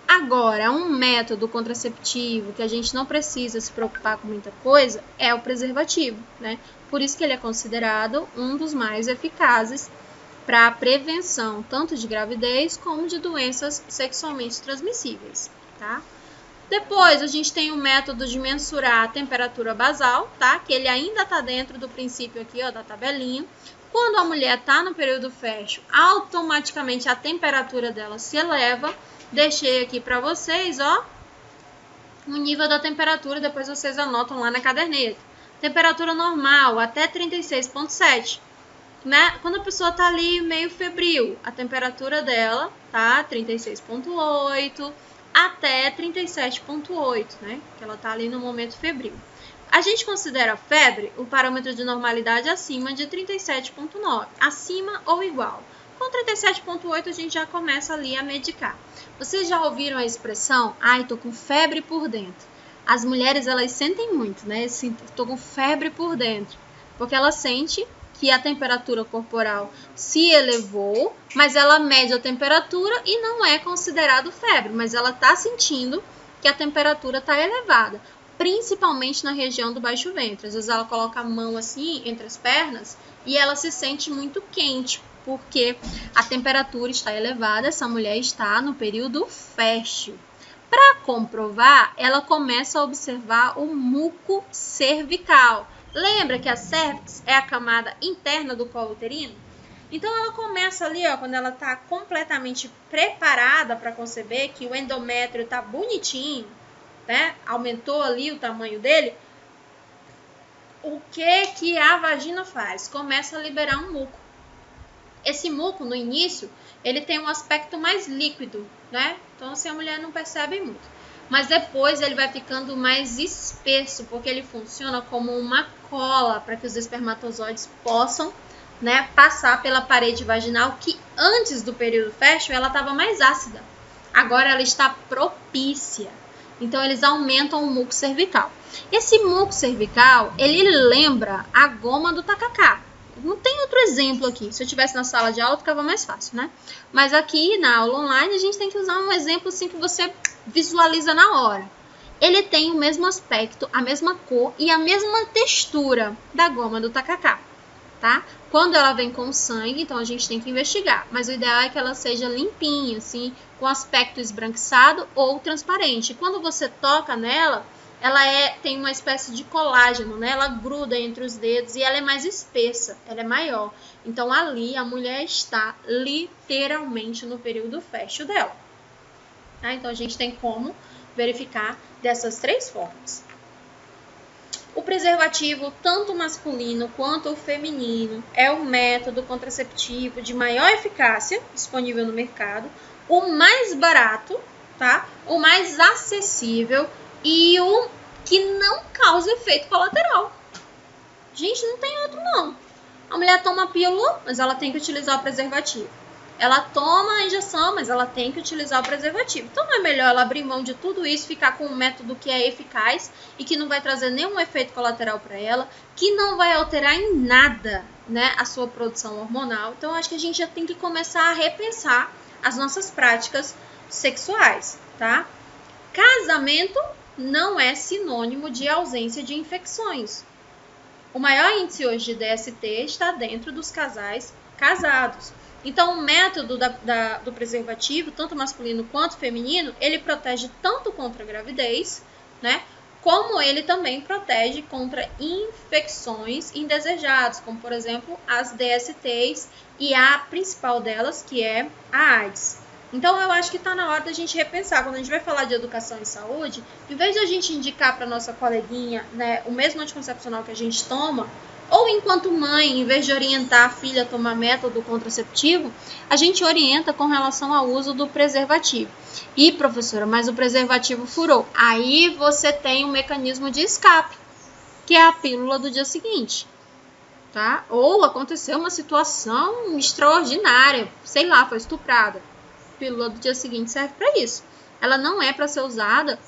S1: Agora, um método contraceptivo que a gente não precisa se preocupar com muita coisa é o preservativo, né? Por isso que ele é considerado um dos mais eficazes para a prevenção tanto de gravidez como de doenças sexualmente transmissíveis, tá? Depois, a gente tem o método de mensurar a temperatura basal, tá? Que ele ainda está dentro do princípio aqui, ó, da tabelinha. Quando a mulher está no período fecho, automaticamente a temperatura dela se eleva. Deixei aqui para vocês, ó, o nível da temperatura, depois vocês anotam lá na caderneta. Temperatura normal, até 36,7. Né? Quando a pessoa tá ali meio febril, a temperatura dela tá 36,8 até 37,8, né? Que ela tá ali no momento febril. A gente considera febre o parâmetro de normalidade acima de 37,9, acima ou igual. Com 37,8 a gente já começa ali a medicar. Vocês já ouviram a expressão, tô com febre por dentro? As mulheres, elas sentem muito, né? Tô com febre por dentro, porque ela sente que a temperatura corporal se elevou, mas ela mede a temperatura e não é considerado febre, mas ela está sentindo que a temperatura está elevada, principalmente na região do baixo ventre. Às vezes ela coloca a mão assim entre as pernas e ela se sente muito quente, porque a temperatura está elevada, essa mulher está no período fértil. Para comprovar, ela começa a observar o muco cervical. Lembra que a cérvix é a camada interna do colo uterino? Então, ela começa ali, ó, quando ela está completamente preparada para conceber, que o endométrio está bonitinho, né? Aumentou ali o tamanho dele. O que a vagina faz? Começa a liberar um muco. Esse muco, no início, ele tem um aspecto mais líquido, né? Então, assim, a mulher não percebe muito. Mas depois ele vai ficando mais espesso, porque ele funciona como uma cola para que os espermatozoides possam, né, passar pela parede vaginal, que antes do período fértil ela estava mais ácida. Agora ela está propícia. Então, eles aumentam o muco cervical. Esse muco cervical, ele lembra a goma do tacacá. Não tem outro exemplo aqui. Se eu tivesse na sala de aula, ficava mais fácil, né? Mas aqui na aula online, a gente tem que usar um exemplo assim que você visualiza na hora. Ele tem o mesmo aspecto, a mesma cor e a mesma textura da goma do tacacá, tá? Quando ela vem com sangue, então a gente tem que investigar. Mas o ideal é que ela seja limpinha, assim, com aspecto esbranquiçado ou transparente. Quando você toca nela, ela tem uma espécie de colágeno, né? Ela gruda entre os dedos e ela é mais espessa, ela é maior. Então, ali, a mulher está literalmente no período fértil dela. Tá? Então, a gente tem como verificar dessas 3 formas. O preservativo, tanto masculino quanto o feminino, é o método contraceptivo de maior eficácia disponível no mercado, o mais barato, tá? O mais acessível e o que não causa efeito colateral. Gente, não tem outro não. A mulher toma a pílula, mas ela tem que utilizar o preservativo. Ela toma a injeção, mas ela tem que utilizar o preservativo. Então, não é melhor ela abrir mão de tudo isso, ficar com um método que é eficaz e que não vai trazer nenhum efeito colateral para ela, que não vai alterar em nada, né, a sua produção hormonal. Então, acho que a gente já tem que começar a repensar as nossas práticas sexuais, tá? Casamento não é sinônimo de ausência de infecções. O maior índice hoje de DST está dentro dos casais casados. Então, o método do preservativo, tanto masculino quanto feminino, ele protege tanto contra a gravidez, né, como ele também protege contra infecções indesejadas, como, por exemplo, as DSTs e a principal delas, que é a AIDS. Então, eu acho que está na hora da gente repensar. Quando a gente vai falar de educação e saúde, em vez de a gente indicar para nossa coleguinha, né, o mesmo anticoncepcional que a gente toma, ou enquanto mãe, em vez de orientar a filha a tomar método contraceptivo, a gente orienta com relação ao uso do preservativo. E, professora, mas o preservativo furou. Aí você tem um mecanismo de escape, que é a pílula do dia seguinte. Tá? Ou aconteceu uma situação extraordinária, sei lá, foi estuprada. A pílula do dia seguinte serve para isso. Ela não é para ser usada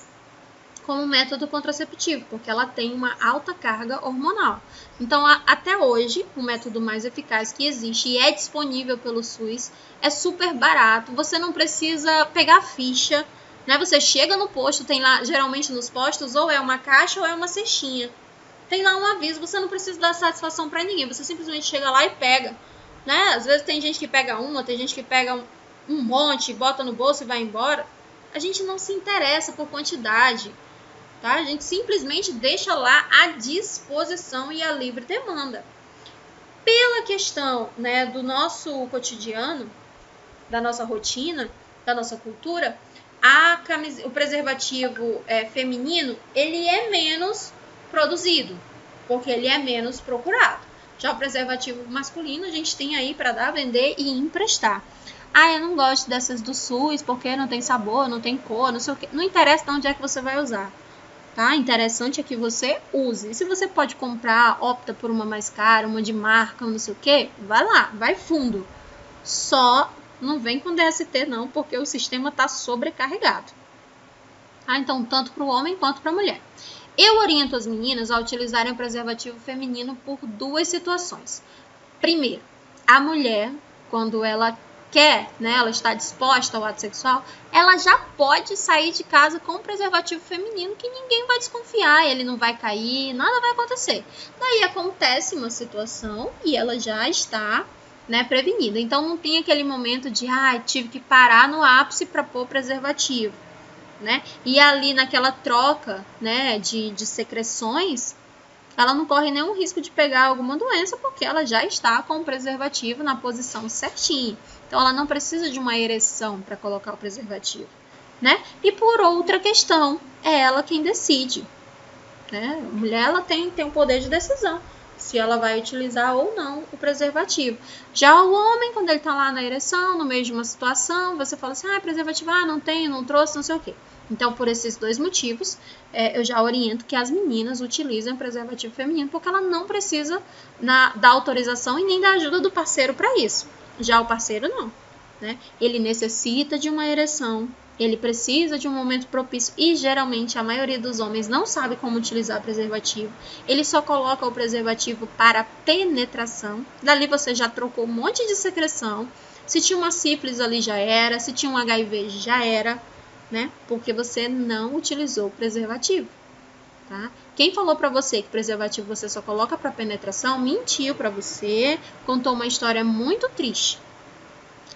S1: como método contraceptivo, porque ela tem uma alta carga hormonal. Então, até hoje, o método mais eficaz que existe e é disponível pelo SUS é super barato, você não precisa pegar ficha, né? Você chega no posto, tem lá, geralmente nos postos, ou é uma caixa ou é uma cestinha. Tem lá um aviso, você não precisa dar satisfação para ninguém, você simplesmente chega lá e pega, né? Às vezes tem gente que pega uma, tem gente que pega um monte, bota no bolso e vai embora. A gente não se interessa por quantidade. Tá? A gente simplesmente deixa lá à disposição e à livre demanda. Pela questão, né, do nosso cotidiano, da nossa rotina, da nossa cultura, o preservativo feminino, ele é menos produzido, porque ele é menos procurado. Já o preservativo masculino, a gente tem aí para dar, vender e emprestar. Ah, eu não gosto dessas do SUS, porque não tem sabor, não tem cor, não sei o quê. Não interessa de onde é que você vai usar. Tá? Interessante é que você use. E se você pode comprar, opta por uma mais cara, uma de marca, não sei o que, vai lá, vai fundo. Só não vem com DST não, porque o sistema está sobrecarregado. Tá? Então, tanto para o homem quanto para a mulher. Eu oriento as meninas a utilizarem o preservativo feminino por 2 situações. Primeiro, a mulher, quando ela quer, né, ela está disposta ao ato sexual, ela já pode sair de casa com um preservativo feminino que ninguém vai desconfiar, ele não vai cair, nada vai acontecer. Daí acontece uma situação e ela já está, né, prevenida. Então não tem aquele momento de, tive que parar no ápice para pôr preservativo, né? E ali naquela troca, né, de secreções, ela não corre nenhum risco de pegar alguma doença, porque ela já está com o preservativo na posição certinha. Então, ela não precisa de uma ereção para colocar o preservativo, né? E por outra questão, é ela quem decide, né? A mulher, ela tem o poder de decisão se ela vai utilizar ou não o preservativo. Já o homem, quando ele está lá na ereção, no meio de uma situação, você fala assim, preservativo, não tenho, não trouxe, não sei o quê. Então, por esses dois motivos, eu já oriento que as meninas utilizem o preservativo feminino, porque ela não precisa da autorização e nem da ajuda do parceiro para isso. Já o parceiro, não, né? Ele necessita de uma ereção, ele precisa de um momento propício e, geralmente, a maioria dos homens não sabe como utilizar preservativo. Ele só coloca o preservativo para penetração. Dali você já trocou um monte de secreção. Se tinha uma sífilis ali, já era. Se tinha um HIV, já era, né? Porque você não utilizou o preservativo, tá? Quem falou para você que preservativo você só coloca para penetração, mentiu para você, contou uma história muito triste.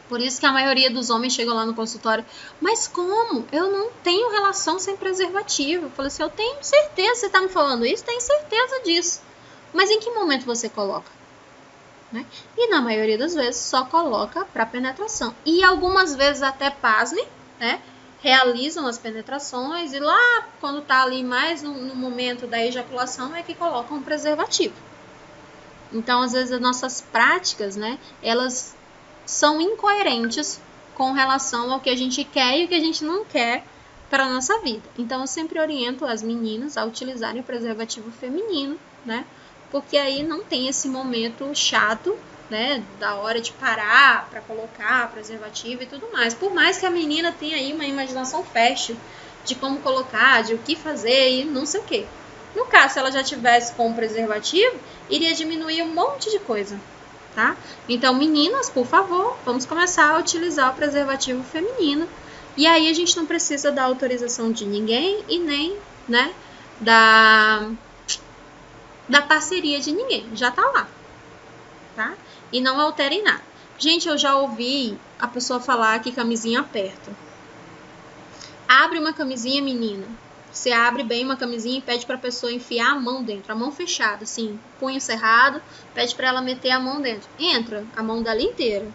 S1: Por isso que a maioria dos homens chegam lá no consultório, mas como? Eu não tenho relação sem preservativo. Eu falei assim, eu tenho certeza, você está me falando isso? Tenho certeza disso. Mas em que momento você coloca? Né? E na maioria das vezes só coloca para penetração. E algumas vezes até, pasmem, né? Realizam as penetrações e lá, quando está ali mais no momento da ejaculação, é que colocam o preservativo. Então, às vezes, as nossas práticas, né, elas são incoerentes com relação ao que a gente quer e o que a gente não quer para a nossa vida. Então, eu sempre oriento as meninas a utilizarem o preservativo feminino, né? Porque aí não tem esse momento chato, né? Da hora de parar para colocar preservativo e tudo mais. Por mais que a menina tenha aí uma imaginação fértil de como colocar, de o que fazer e não sei o quê. No caso, se ela já tivesse com o preservativo, iria diminuir um monte de coisa. Tá? Então, meninas, por favor, vamos começar a utilizar o preservativo feminino. E aí a gente não precisa da autorização de ninguém e nem, né, da parceria de ninguém. Já tá lá, tá? E não alterem nada. Gente, eu já ouvi a pessoa falar que camisinha aperta. Abre uma camisinha, menina. Você abre bem uma camisinha e pede para a pessoa enfiar a mão dentro, a mão fechada, assim, punho cerrado, pede para ela meter a mão dentro. Entra a mão dela inteira,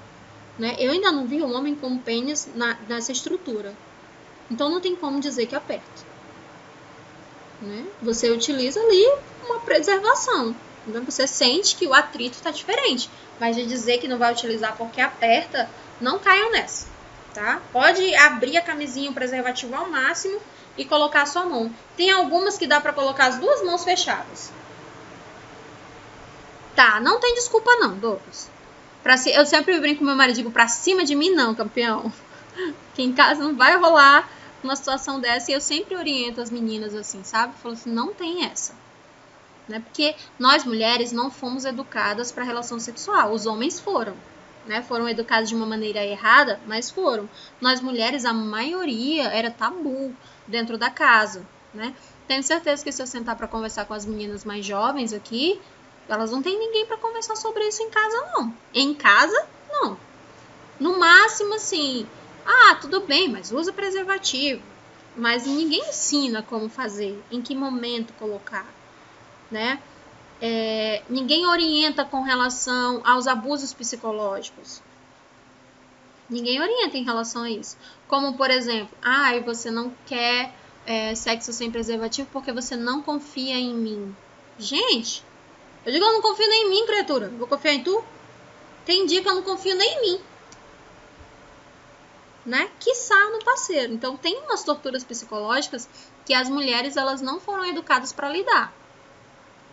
S1: né? Eu ainda não vi um homem com pênis nessa estrutura. Então não tem como dizer que aperta, né? Você utiliza ali uma preservação. Então você sente que o atrito está diferente, mas de dizer que não vai utilizar porque aperta, não caiam nessa, tá? Pode abrir a camisinha, o preservativo ao máximo e colocar a sua mão. Tem algumas que dá para colocar as duas mãos fechadas. Tá, não tem desculpa não, Douglas. Eu sempre brinco com meu marido, digo, pra cima de mim não, campeão. Que em casa não vai rolar uma situação dessa. E eu sempre oriento as meninas assim, sabe? Falo assim, não tem essa. Né? Porque nós mulheres não fomos educadas para relação sexual. Os homens foram. Né? Foram educados de uma maneira errada, mas foram. Nós mulheres, a maioria era tabu dentro da casa, né? Tenho certeza que se eu sentar para conversar com as meninas mais jovens aqui, elas não têm ninguém para conversar sobre isso em casa, não. Em casa, não. No máximo, assim, tudo bem, mas usa preservativo. Mas ninguém ensina como fazer, em que momento colocar, né? Ninguém orienta com relação aos abusos psicológicos. Ninguém orienta em relação a isso. Como, por exemplo, você não quer sexo sem preservativo porque você não confia em mim. Gente, eu digo, eu não confio nem em mim, criatura. Vou confiar em tu? Tem dia que eu não confio nem em mim. Né? Quiçá no parceiro. Então, tem umas torturas psicológicas que as mulheres elas não foram educadas para lidar.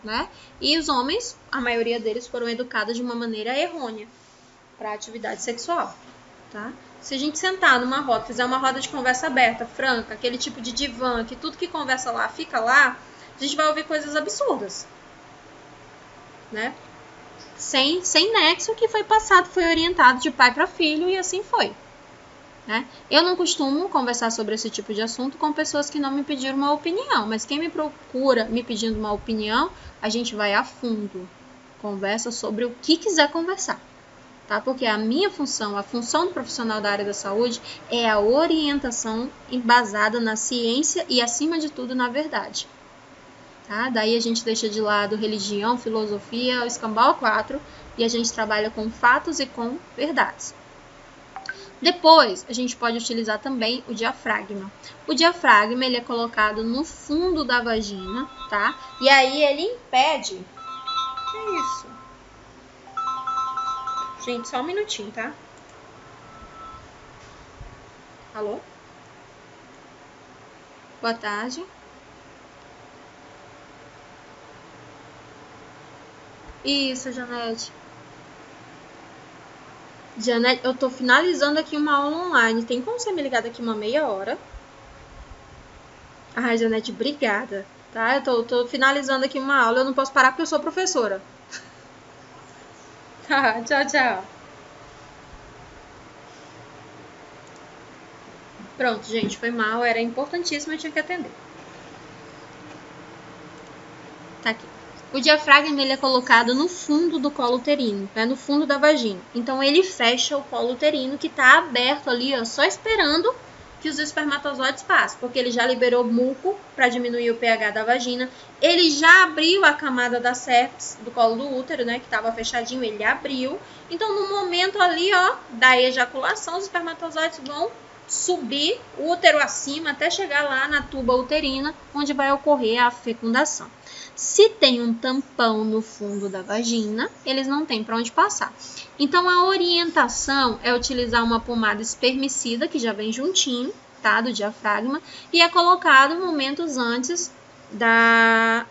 S1: Né? E os homens, a maioria deles foram educados de uma maneira errônea para a atividade sexual. Tá? Se a gente sentar numa roda, fizer uma roda de conversa aberta, franca, aquele tipo de divã, que tudo que conversa lá fica lá, a gente vai ouvir coisas absurdas, né? Sem nexo, que foi passado, foi orientado de pai para filho e assim foi, né? Eu não costumo conversar sobre esse tipo de assunto com pessoas que não me pediram uma opinião, mas quem me procura me pedindo uma opinião, a gente vai a fundo, conversa sobre o que quiser conversar. tá? Porque a minha função, a função do profissional da área da saúde é a orientação embasada na ciência e, acima de tudo, na verdade. Tá? Daí a gente deixa de lado religião, filosofia, o escambau 4 e a gente trabalha com fatos e com verdades. Depois, a gente pode utilizar também o diafragma. O diafragma, ele é colocado no fundo da vagina, tá? E aí ele impede... Que é isso? Gente, só um minutinho, tá? Alô? Boa tarde. Isso, Janete. Janete, eu tô finalizando aqui uma aula online. Tem como você me ligar daqui uma meia hora? Ai, Janete, obrigada. Tá? Eu tô finalizando aqui uma aula. Eu não posso parar porque eu sou professora. Tá, tchau, tchau. Pronto, gente, foi mal. Era importantíssimo, eu tinha que atender. Tá aqui. O diafragma, ele é colocado no fundo do colo uterino, né, no fundo da vagina. Então, ele fecha o colo uterino que está aberto ali, ó, só esperando que os espermatozoides passem, porque ele já liberou muco para diminuir o pH da vagina. Ele já abriu a camada da cervix, do colo do útero, né, que estava fechadinho, ele abriu. Então, no momento ali, ó, da ejaculação, os espermatozoides vão subir o útero acima até chegar lá na tuba uterina, onde vai ocorrer a fecundação. Se tem um tampão no fundo da vagina, eles não têm para onde passar. Então, a orientação é utilizar uma pomada espermicida, que já vem juntinho, tá, do diafragma, e é colocado momentos antes da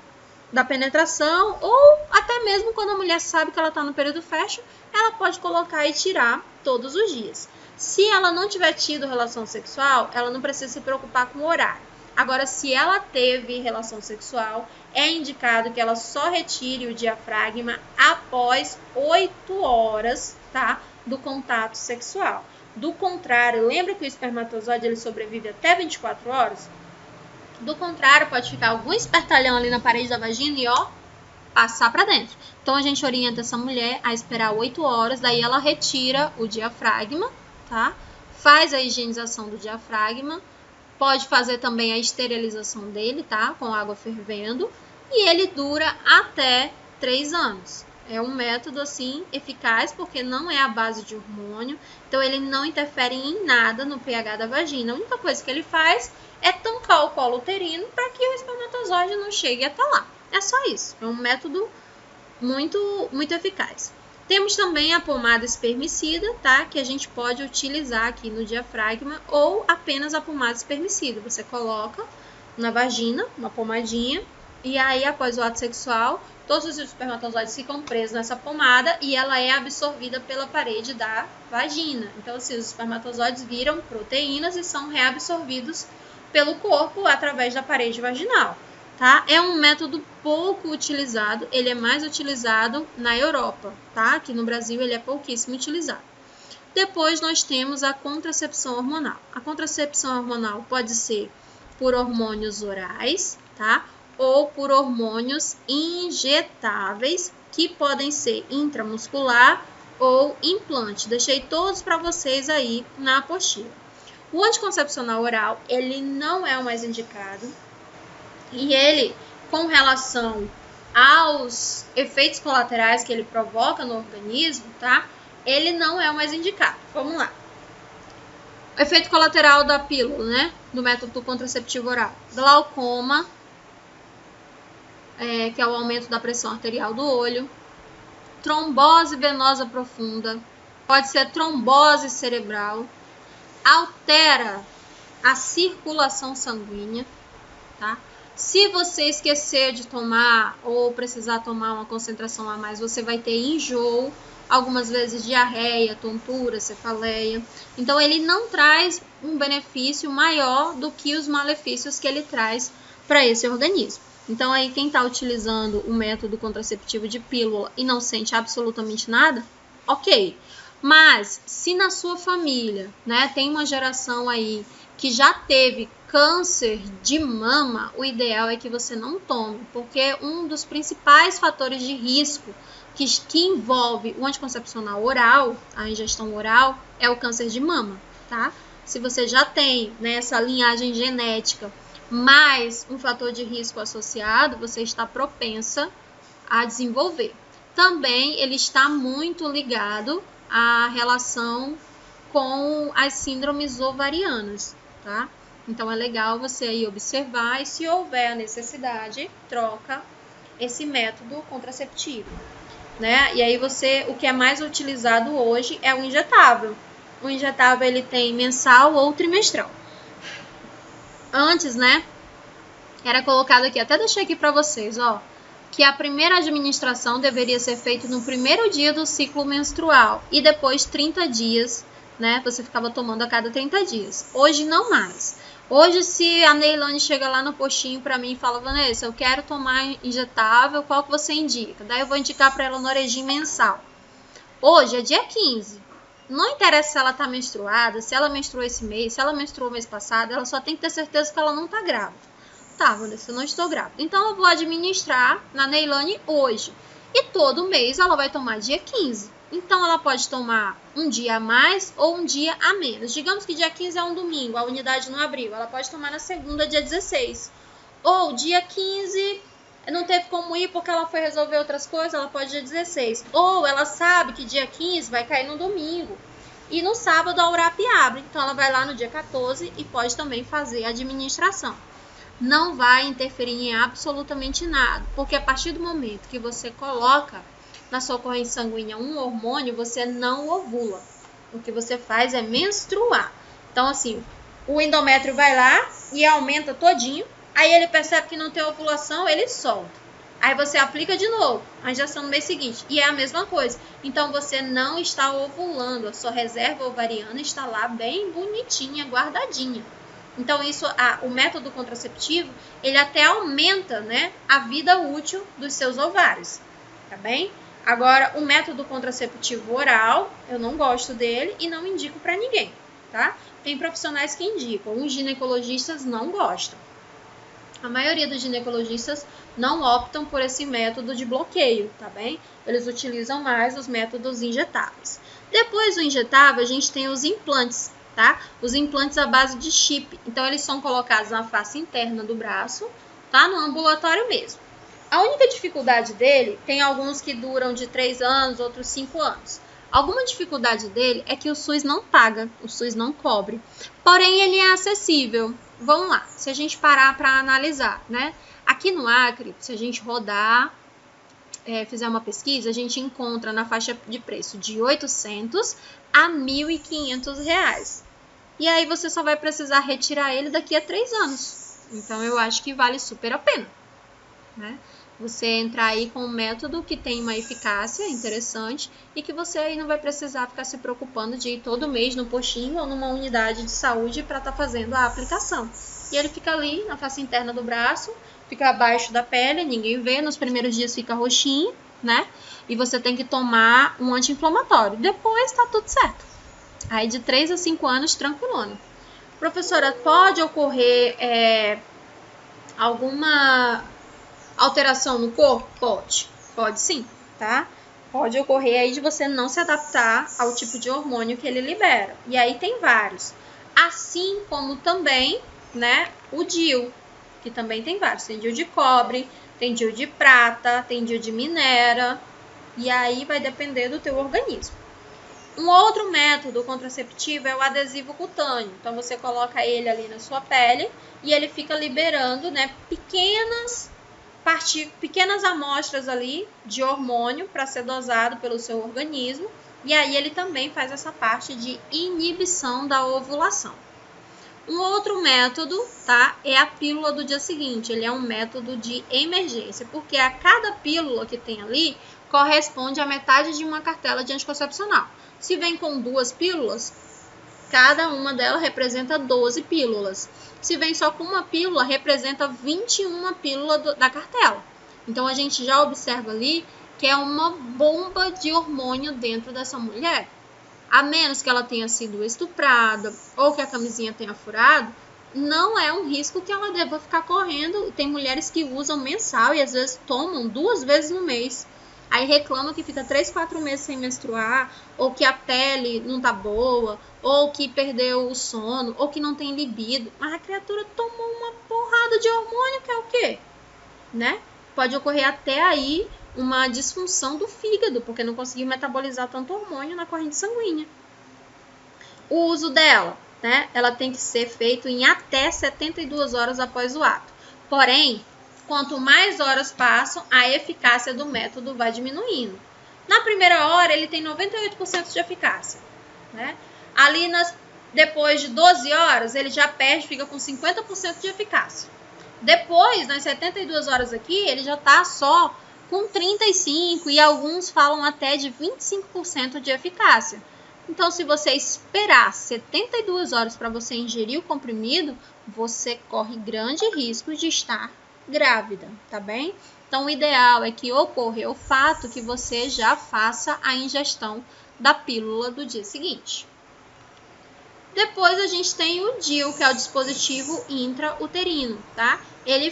S1: penetração, ou até mesmo quando a mulher sabe que ela está no período fértil, ela pode colocar e tirar todos os dias. Se ela não tiver tido relação sexual, ela não precisa se preocupar com o horário. Agora, se ela teve relação sexual, é indicado que ela só retire o diafragma após 8 horas, tá, do contato sexual. Do contrário, lembra que o espermatozoide ele sobrevive até 24 horas? Do contrário, pode ficar algum espertalhão ali na parede da vagina e, ó, passar para dentro. Então, a gente orienta essa mulher a esperar 8 horas, daí ela retira o diafragma, tá? Faz a higienização do diafragma, pode fazer também a esterilização dele, tá? Com água fervendo. E ele dura até 3 anos. É um método, assim, eficaz, porque não é a base de hormônio. Então, ele não interfere em nada no pH da vagina. A única coisa que ele faz é tampar o colo uterino para que o espermatozoide não chegue até lá. É só isso. É um método muito, muito eficaz. Temos também a pomada espermicida, tá? Que a gente pode utilizar aqui no diafragma ou apenas a pomada espermicida. Você coloca na vagina uma pomadinha e aí após o ato sexual, todos os espermatozoides ficam presos nessa pomada e ela é absorvida pela parede da vagina. Então, assim, os espermatozoides viram proteínas e são reabsorvidos pelo corpo através da parede vaginal. Tá? É um método pouco utilizado, ele é mais utilizado na Europa, tá? Aqui no Brasil ele é pouquíssimo utilizado. Depois nós temos a contracepção hormonal. A contracepção hormonal pode ser por hormônios orais, tá? Ou por hormônios injetáveis, que podem ser intramuscular ou implante. Deixei todos para vocês aí na apostila. O anticoncepcional oral, ele não é o mais indicado. E ele, com relação aos efeitos colaterais que ele provoca no organismo, tá? Ele não é o mais indicado. Vamos lá. O efeito colateral da pílula, né? Do método contraceptivo oral. Glaucoma, que é o aumento da pressão arterial do olho. Trombose venosa profunda. Pode ser trombose cerebral. Altera a circulação sanguínea, tá? Se você esquecer de tomar ou precisar tomar uma concentração a mais, você vai ter enjoo, algumas vezes diarreia, tontura, cefaleia. Então, ele não traz um benefício maior do que os malefícios que ele traz para esse organismo. Então, aí quem está utilizando o método contraceptivo de pílula e não sente absolutamente nada, ok. Mas, se na sua família, né, tem uma geração aí que já teve câncer de mama, o ideal é que você não tome, porque um dos principais fatores de risco que envolve o anticoncepcional oral, a ingestão oral, é o câncer de mama, tá? Se você já tem, né, essa linhagem genética mais um fator de risco associado, você está propensa a desenvolver. Também ele está muito ligado à relação com as síndromes ovarianas, tá? Então é legal você aí observar e, se houver a necessidade, troca esse método contraceptivo, né? E aí o que é mais utilizado hoje é o injetável. O injetável ele tem mensal ou trimestral. Antes, né, era colocado aqui, até deixei aqui para vocês, ó, que a primeira administração deveria ser feita no primeiro dia do ciclo menstrual e depois 30 dias, né, você ficava tomando a cada 30 dias. Hoje não mais. Hoje, se a Neilane chega lá no postinho para mim e fala, Vanessa, eu quero tomar injetável, qual que você indica? Daí eu vou indicar para ela o Noregin mensal. Hoje é dia 15. Não interessa se ela está menstruada, se ela menstruou esse mês, se ela menstruou mês passado, ela só tem que ter certeza que ela não está grávida. Tá, Vanessa, eu não estou grávida. Então eu vou administrar na Neilane hoje. E todo mês ela vai tomar dia 15. Então ela pode tomar um dia a mais ou um dia a menos. Digamos que dia 15 é um domingo, a unidade não abriu. Ela pode tomar na segunda, dia 16. Ou dia 15 não teve como ir porque ela foi resolver outras coisas, ela pode dia 16. Ou ela sabe que dia 15 vai cair no domingo. E no sábado a URAP abre. Então ela vai lá no dia 14 e pode também fazer a administração. Não vai interferir em absolutamente nada, porque a partir do momento que você coloca na sua corrente sanguínea um hormônio, você não ovula. O que você faz é menstruar. Então, assim, o endométrio vai lá e aumenta todinho, aí ele percebe que não tem ovulação, ele solta. Aí você aplica de novo, a injeção no mês seguinte, e é a mesma coisa. Então, você não está ovulando, a sua reserva ovariana está lá bem bonitinha, guardadinha. Então, o método contraceptivo, ele até aumenta, né, a vida útil dos seus ovários, tá bem? Agora, o método contraceptivo oral, eu não gosto dele e não indico para ninguém, tá? Tem profissionais que indicam, os ginecologistas não gostam. A maioria dos ginecologistas não optam por esse método de bloqueio, tá bem? Eles utilizam mais os métodos injetáveis. Depois do injetável, a gente tem os implantes, tá? Os implantes à base de chip. Então, eles são colocados na face interna do braço, tá? No ambulatório mesmo. A única dificuldade dele, tem alguns que duram de 3 anos, outros 5 anos. Alguma dificuldade dele é que o SUS não paga, o SUS não cobre. Porém, ele é acessível. Vamos lá, se a gente parar para analisar, né? Aqui no Acre, se a gente rodar, fizer uma pesquisa, a gente encontra na faixa de preço de R$800 a R$1.500. E aí você só vai precisar retirar ele daqui a 3 anos. Então, eu acho que vale super a pena, né? Você entrar aí com um método que tem uma eficácia interessante e que você aí não vai precisar ficar se preocupando de ir todo mês no postinho ou numa unidade de saúde para estar fazendo a aplicação. E ele fica ali na face interna do braço, fica abaixo da pele, ninguém vê, nos primeiros dias fica roxinho, né? E você tem que tomar um anti-inflamatório. Depois tá tudo certo. Aí de 3 a 5 anos, tranquilona. Professora, pode ocorrer alguma alteração no corpo? Pode sim, tá? Pode ocorrer aí de você não se adaptar ao tipo de hormônio que ele libera. E aí tem vários. Assim como também, né, o DIU, que também tem vários. Tem DIU de cobre, tem DIU de prata, tem DIU de minera. E aí vai depender do teu organismo. Um outro método contraceptivo é o adesivo cutâneo. Então, você coloca ele ali na sua pele e ele fica liberando, né, pequenas amostras ali de hormônio para ser dosado pelo seu organismo. E aí ele também faz essa parte de inibição da ovulação. Um outro método, tá, é a pílula do dia seguinte. Ele é um método de emergência, porque a cada pílula que tem ali corresponde a metade de uma cartela de anticoncepcional. Se vem com 2 pílulas, cada uma delas representa 12 pílulas. Se vem só com uma pílula, representa 21 pílulas da cartela. Então, a gente já observa ali que é uma bomba de hormônio dentro dessa mulher. A menos que ela tenha sido estuprada ou que a camisinha tenha furado, não é um risco que ela deva ficar correndo. Tem mulheres que usam mensal e às vezes tomam 2 vezes no mês. Aí reclama que fica 3, 4 meses sem menstruar, ou que a pele não tá boa, ou que perdeu o sono, ou que não tem libido. Mas a criatura tomou uma porrada de hormônio, que é o quê? Né? Pode ocorrer até aí uma disfunção do fígado, porque não conseguiu metabolizar tanto hormônio na corrente sanguínea. O uso dela, né? Ela tem que ser feito em até 72 horas após o ato. Porém, quanto mais horas passam, a eficácia do método vai diminuindo. Na primeira hora, ele tem 98% de eficácia, né? Ali, depois de 12 horas, ele já perde, fica com 50% de eficácia. Depois, nas 72 horas aqui, ele já está só com 35% e alguns falam até de 25% de eficácia. Então, se você esperar 72 horas para você ingerir o comprimido, você corre grande risco de estar grávida, tá bem? Então, o ideal é que ocorra o fato que você já faça a ingestão da pílula do dia seguinte. Depois a gente tem o DIU, que é o dispositivo intrauterino, tá? Ele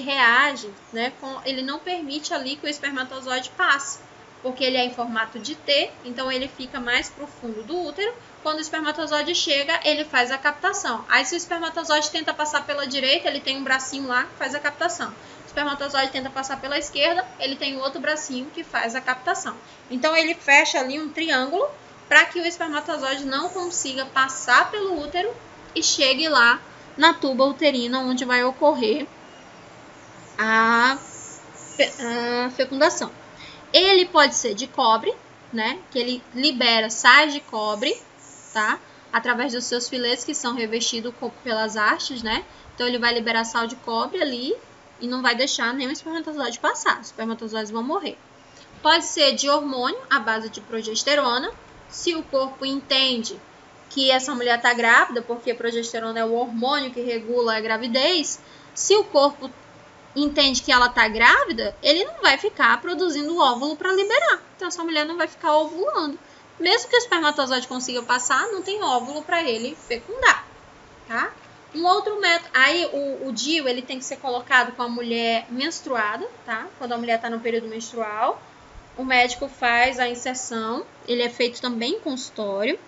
S1: reage, né? Ele não permite ali que o espermatozoide passe, porque ele é em formato de T, então ele fica mais pro fundo do útero. Quando o espermatozoide chega, ele faz a captação. Aí se o espermatozoide tenta passar pela direita, ele tem um bracinho lá que faz a captação. O espermatozoide tenta passar pela esquerda, ele tem outro bracinho que faz a captação. Então ele fecha ali um triângulo para que o espermatozoide não consiga passar pelo útero e chegue lá na tuba uterina, onde vai ocorrer a fecundação. Ele pode ser de cobre, né? Que ele libera sais de cobre, tá? Através dos seus filetes que são revestidos pelas hastes, né? Então ele vai liberar sal de cobre ali e não vai deixar nenhum espermatozoide passar. Os espermatozoides vão morrer. Pode ser de hormônio, à base de progesterona. Se o corpo entende que essa mulher está grávida, porque a progesterona é o hormônio que regula a gravidez, se o corpo entende que ela está grávida, ele não vai ficar produzindo o óvulo para liberar. Então, essa mulher não vai ficar ovulando. Mesmo que o espermatozoide consiga passar, não tem óvulo para ele fecundar, tá? Um outro método, aí o DIU, ele tem que ser colocado com a mulher menstruada, tá? Quando a mulher está no período menstrual, o médico faz a inserção, ele é feito também em consultório.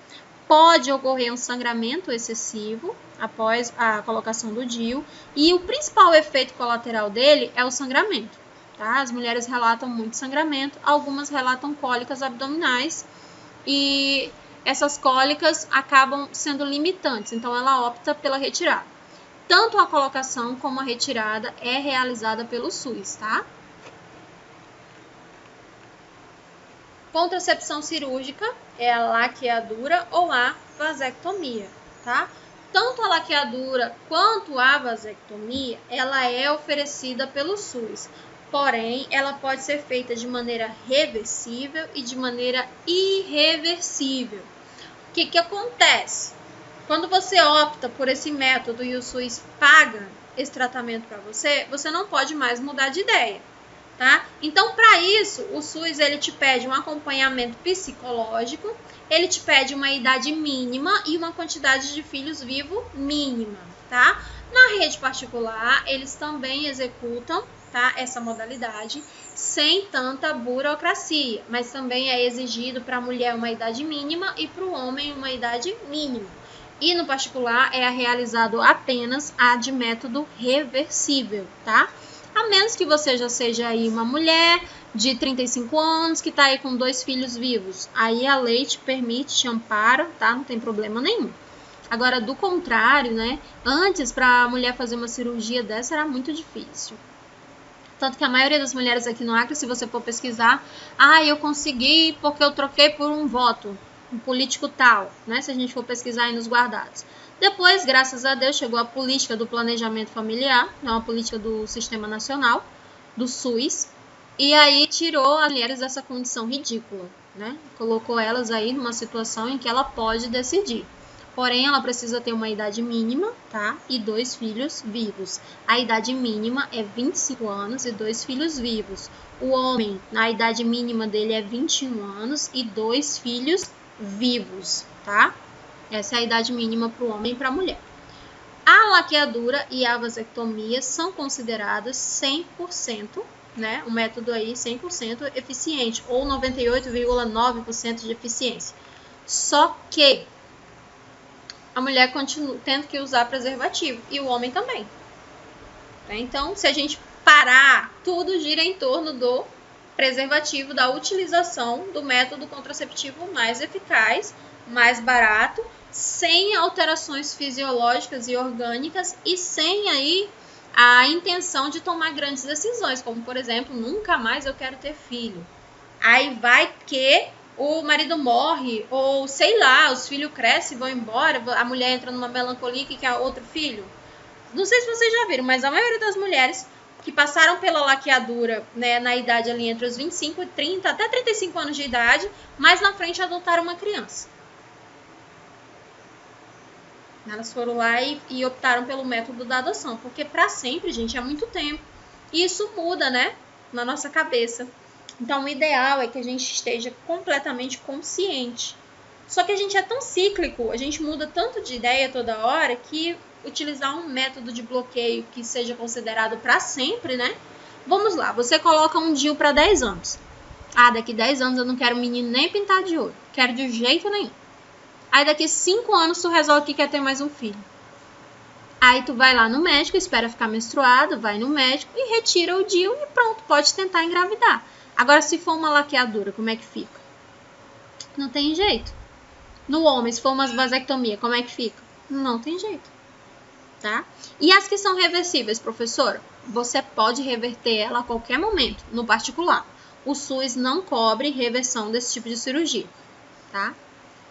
S1: Pode ocorrer um sangramento excessivo após a colocação do DIU e o principal efeito colateral dele é o sangramento, tá? As mulheres relatam muito sangramento, algumas relatam cólicas abdominais e essas cólicas acabam sendo limitantes, então ela opta pela retirada. Tanto a colocação como a retirada é realizada pelo SUS, tá? Contracepção cirúrgica é a laqueadura ou a vasectomia, tá? Tanto a laqueadura quanto a vasectomia, ela é oferecida pelo SUS. Porém, ela pode ser feita de maneira reversível e de maneira irreversível. O que acontece? Quando você opta por esse método e o SUS paga esse tratamento para você, você não pode mais mudar de ideia. Tá? Então, para isso, o SUS ele te pede um acompanhamento psicológico, ele te pede uma idade mínima e uma quantidade de filhos vivos mínima, tá? Na rede particular, eles também executam, tá, essa modalidade sem tanta burocracia, mas também é exigido para a mulher uma idade mínima e para o homem uma idade mínima. E no particular é realizado apenas a de método reversível, tá? A menos que você já seja aí uma mulher de 35 anos que está aí com 2 filhos vivos. Aí a lei te permite, te ampara, tá? Não tem problema nenhum. Agora, do contrário, né? Antes, para a mulher fazer uma cirurgia dessa era muito difícil. Tanto que a maioria das mulheres aqui no Acre, se você for pesquisar, eu consegui porque eu troquei por um voto, um político tal, né? Se a gente for pesquisar aí nos guardados. Depois, graças a Deus, chegou a política do planejamento familiar, uma política do Sistema Nacional, do SUS, e aí tirou as mulheres dessa condição ridícula, né? Colocou elas aí numa situação em que ela pode decidir. Porém, ela precisa ter uma idade mínima, tá? E 2 filhos vivos. A idade mínima é 25 anos e 2 filhos vivos. O homem, a idade mínima dele é 21 anos e 2 filhos vivos, tá? Essa é a idade mínima para o homem e para a mulher. A laqueadura e a vasectomia são consideradas 100% né? Um método aí 100% eficiente, ou 98,9% de eficiência. Só que a mulher continua tendo que usar preservativo, e o homem também. Então, se a gente parar, tudo gira em torno do preservativo, da utilização do método contraceptivo mais eficaz, mais barato, sem alterações fisiológicas e orgânicas e sem aí a intenção de tomar grandes decisões, como por exemplo, nunca mais eu quero ter filho. Aí vai que o marido morre, ou sei lá, os filhos crescem e vão embora, a mulher entra numa melancolia que quer outro filho. Não sei se vocês já viram, mas a maioria das mulheres que passaram pela laqueadura, né, na idade ali entre os 25 e 30, até 35 anos de idade, mais na frente adotaram uma criança. Elas foram lá e optaram pelo método da adoção, porque para sempre, gente, é muito tempo. E isso muda, né, na nossa cabeça. Então, o ideal é que a gente esteja completamente consciente. Só que a gente é tão cíclico, a gente muda tanto de ideia toda hora, que utilizar um método de bloqueio que seja considerado para sempre, né? Vamos lá, você coloca um DIU para 10 anos. Ah, daqui 10 anos eu não quero menino nem pintar de ouro. Quero de jeito nenhum. Aí daqui 5 anos tu resolve que quer ter mais um filho. Aí tu vai lá no médico, espera ficar menstruado, vai no médico e retira o DIU e pronto, pode tentar engravidar. Agora, se for uma laqueadura, como é que fica? Não tem jeito. No homem, se for uma vasectomia, como é que fica? Não tem jeito. Tá? E as que são reversíveis, professora? Você pode reverter ela a qualquer momento, no particular. O SUS não cobre reversão desse tipo de cirurgia, tá?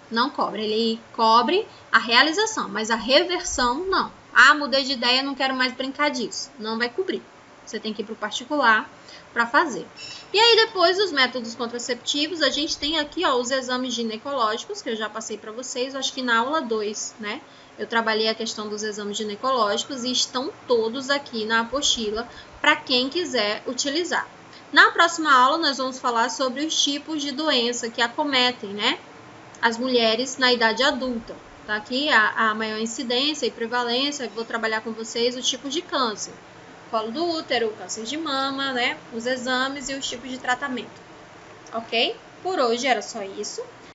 S1: Não cobre, ele cobre a realização, mas a reversão não. Ah, mudei de ideia, não quero mais brincar disso. Não vai cobrir. Você tem que ir para o particular para fazer. E aí depois os métodos contraceptivos, a gente tem aqui ó, os exames ginecológicos, que eu já passei para vocês, acho que na aula 2, né? Eu trabalhei a questão dos exames ginecológicos e estão todos aqui na apostila para quem quiser utilizar. Na próxima aula nós vamos falar sobre os tipos de doença que acometem, né, as mulheres na idade adulta. Tá aqui a maior incidência e prevalência, eu vou trabalhar com vocês o tipo de câncer. Colo do útero, câncer de mama, né, os exames e os tipos de tratamento. Ok? Por hoje era só isso.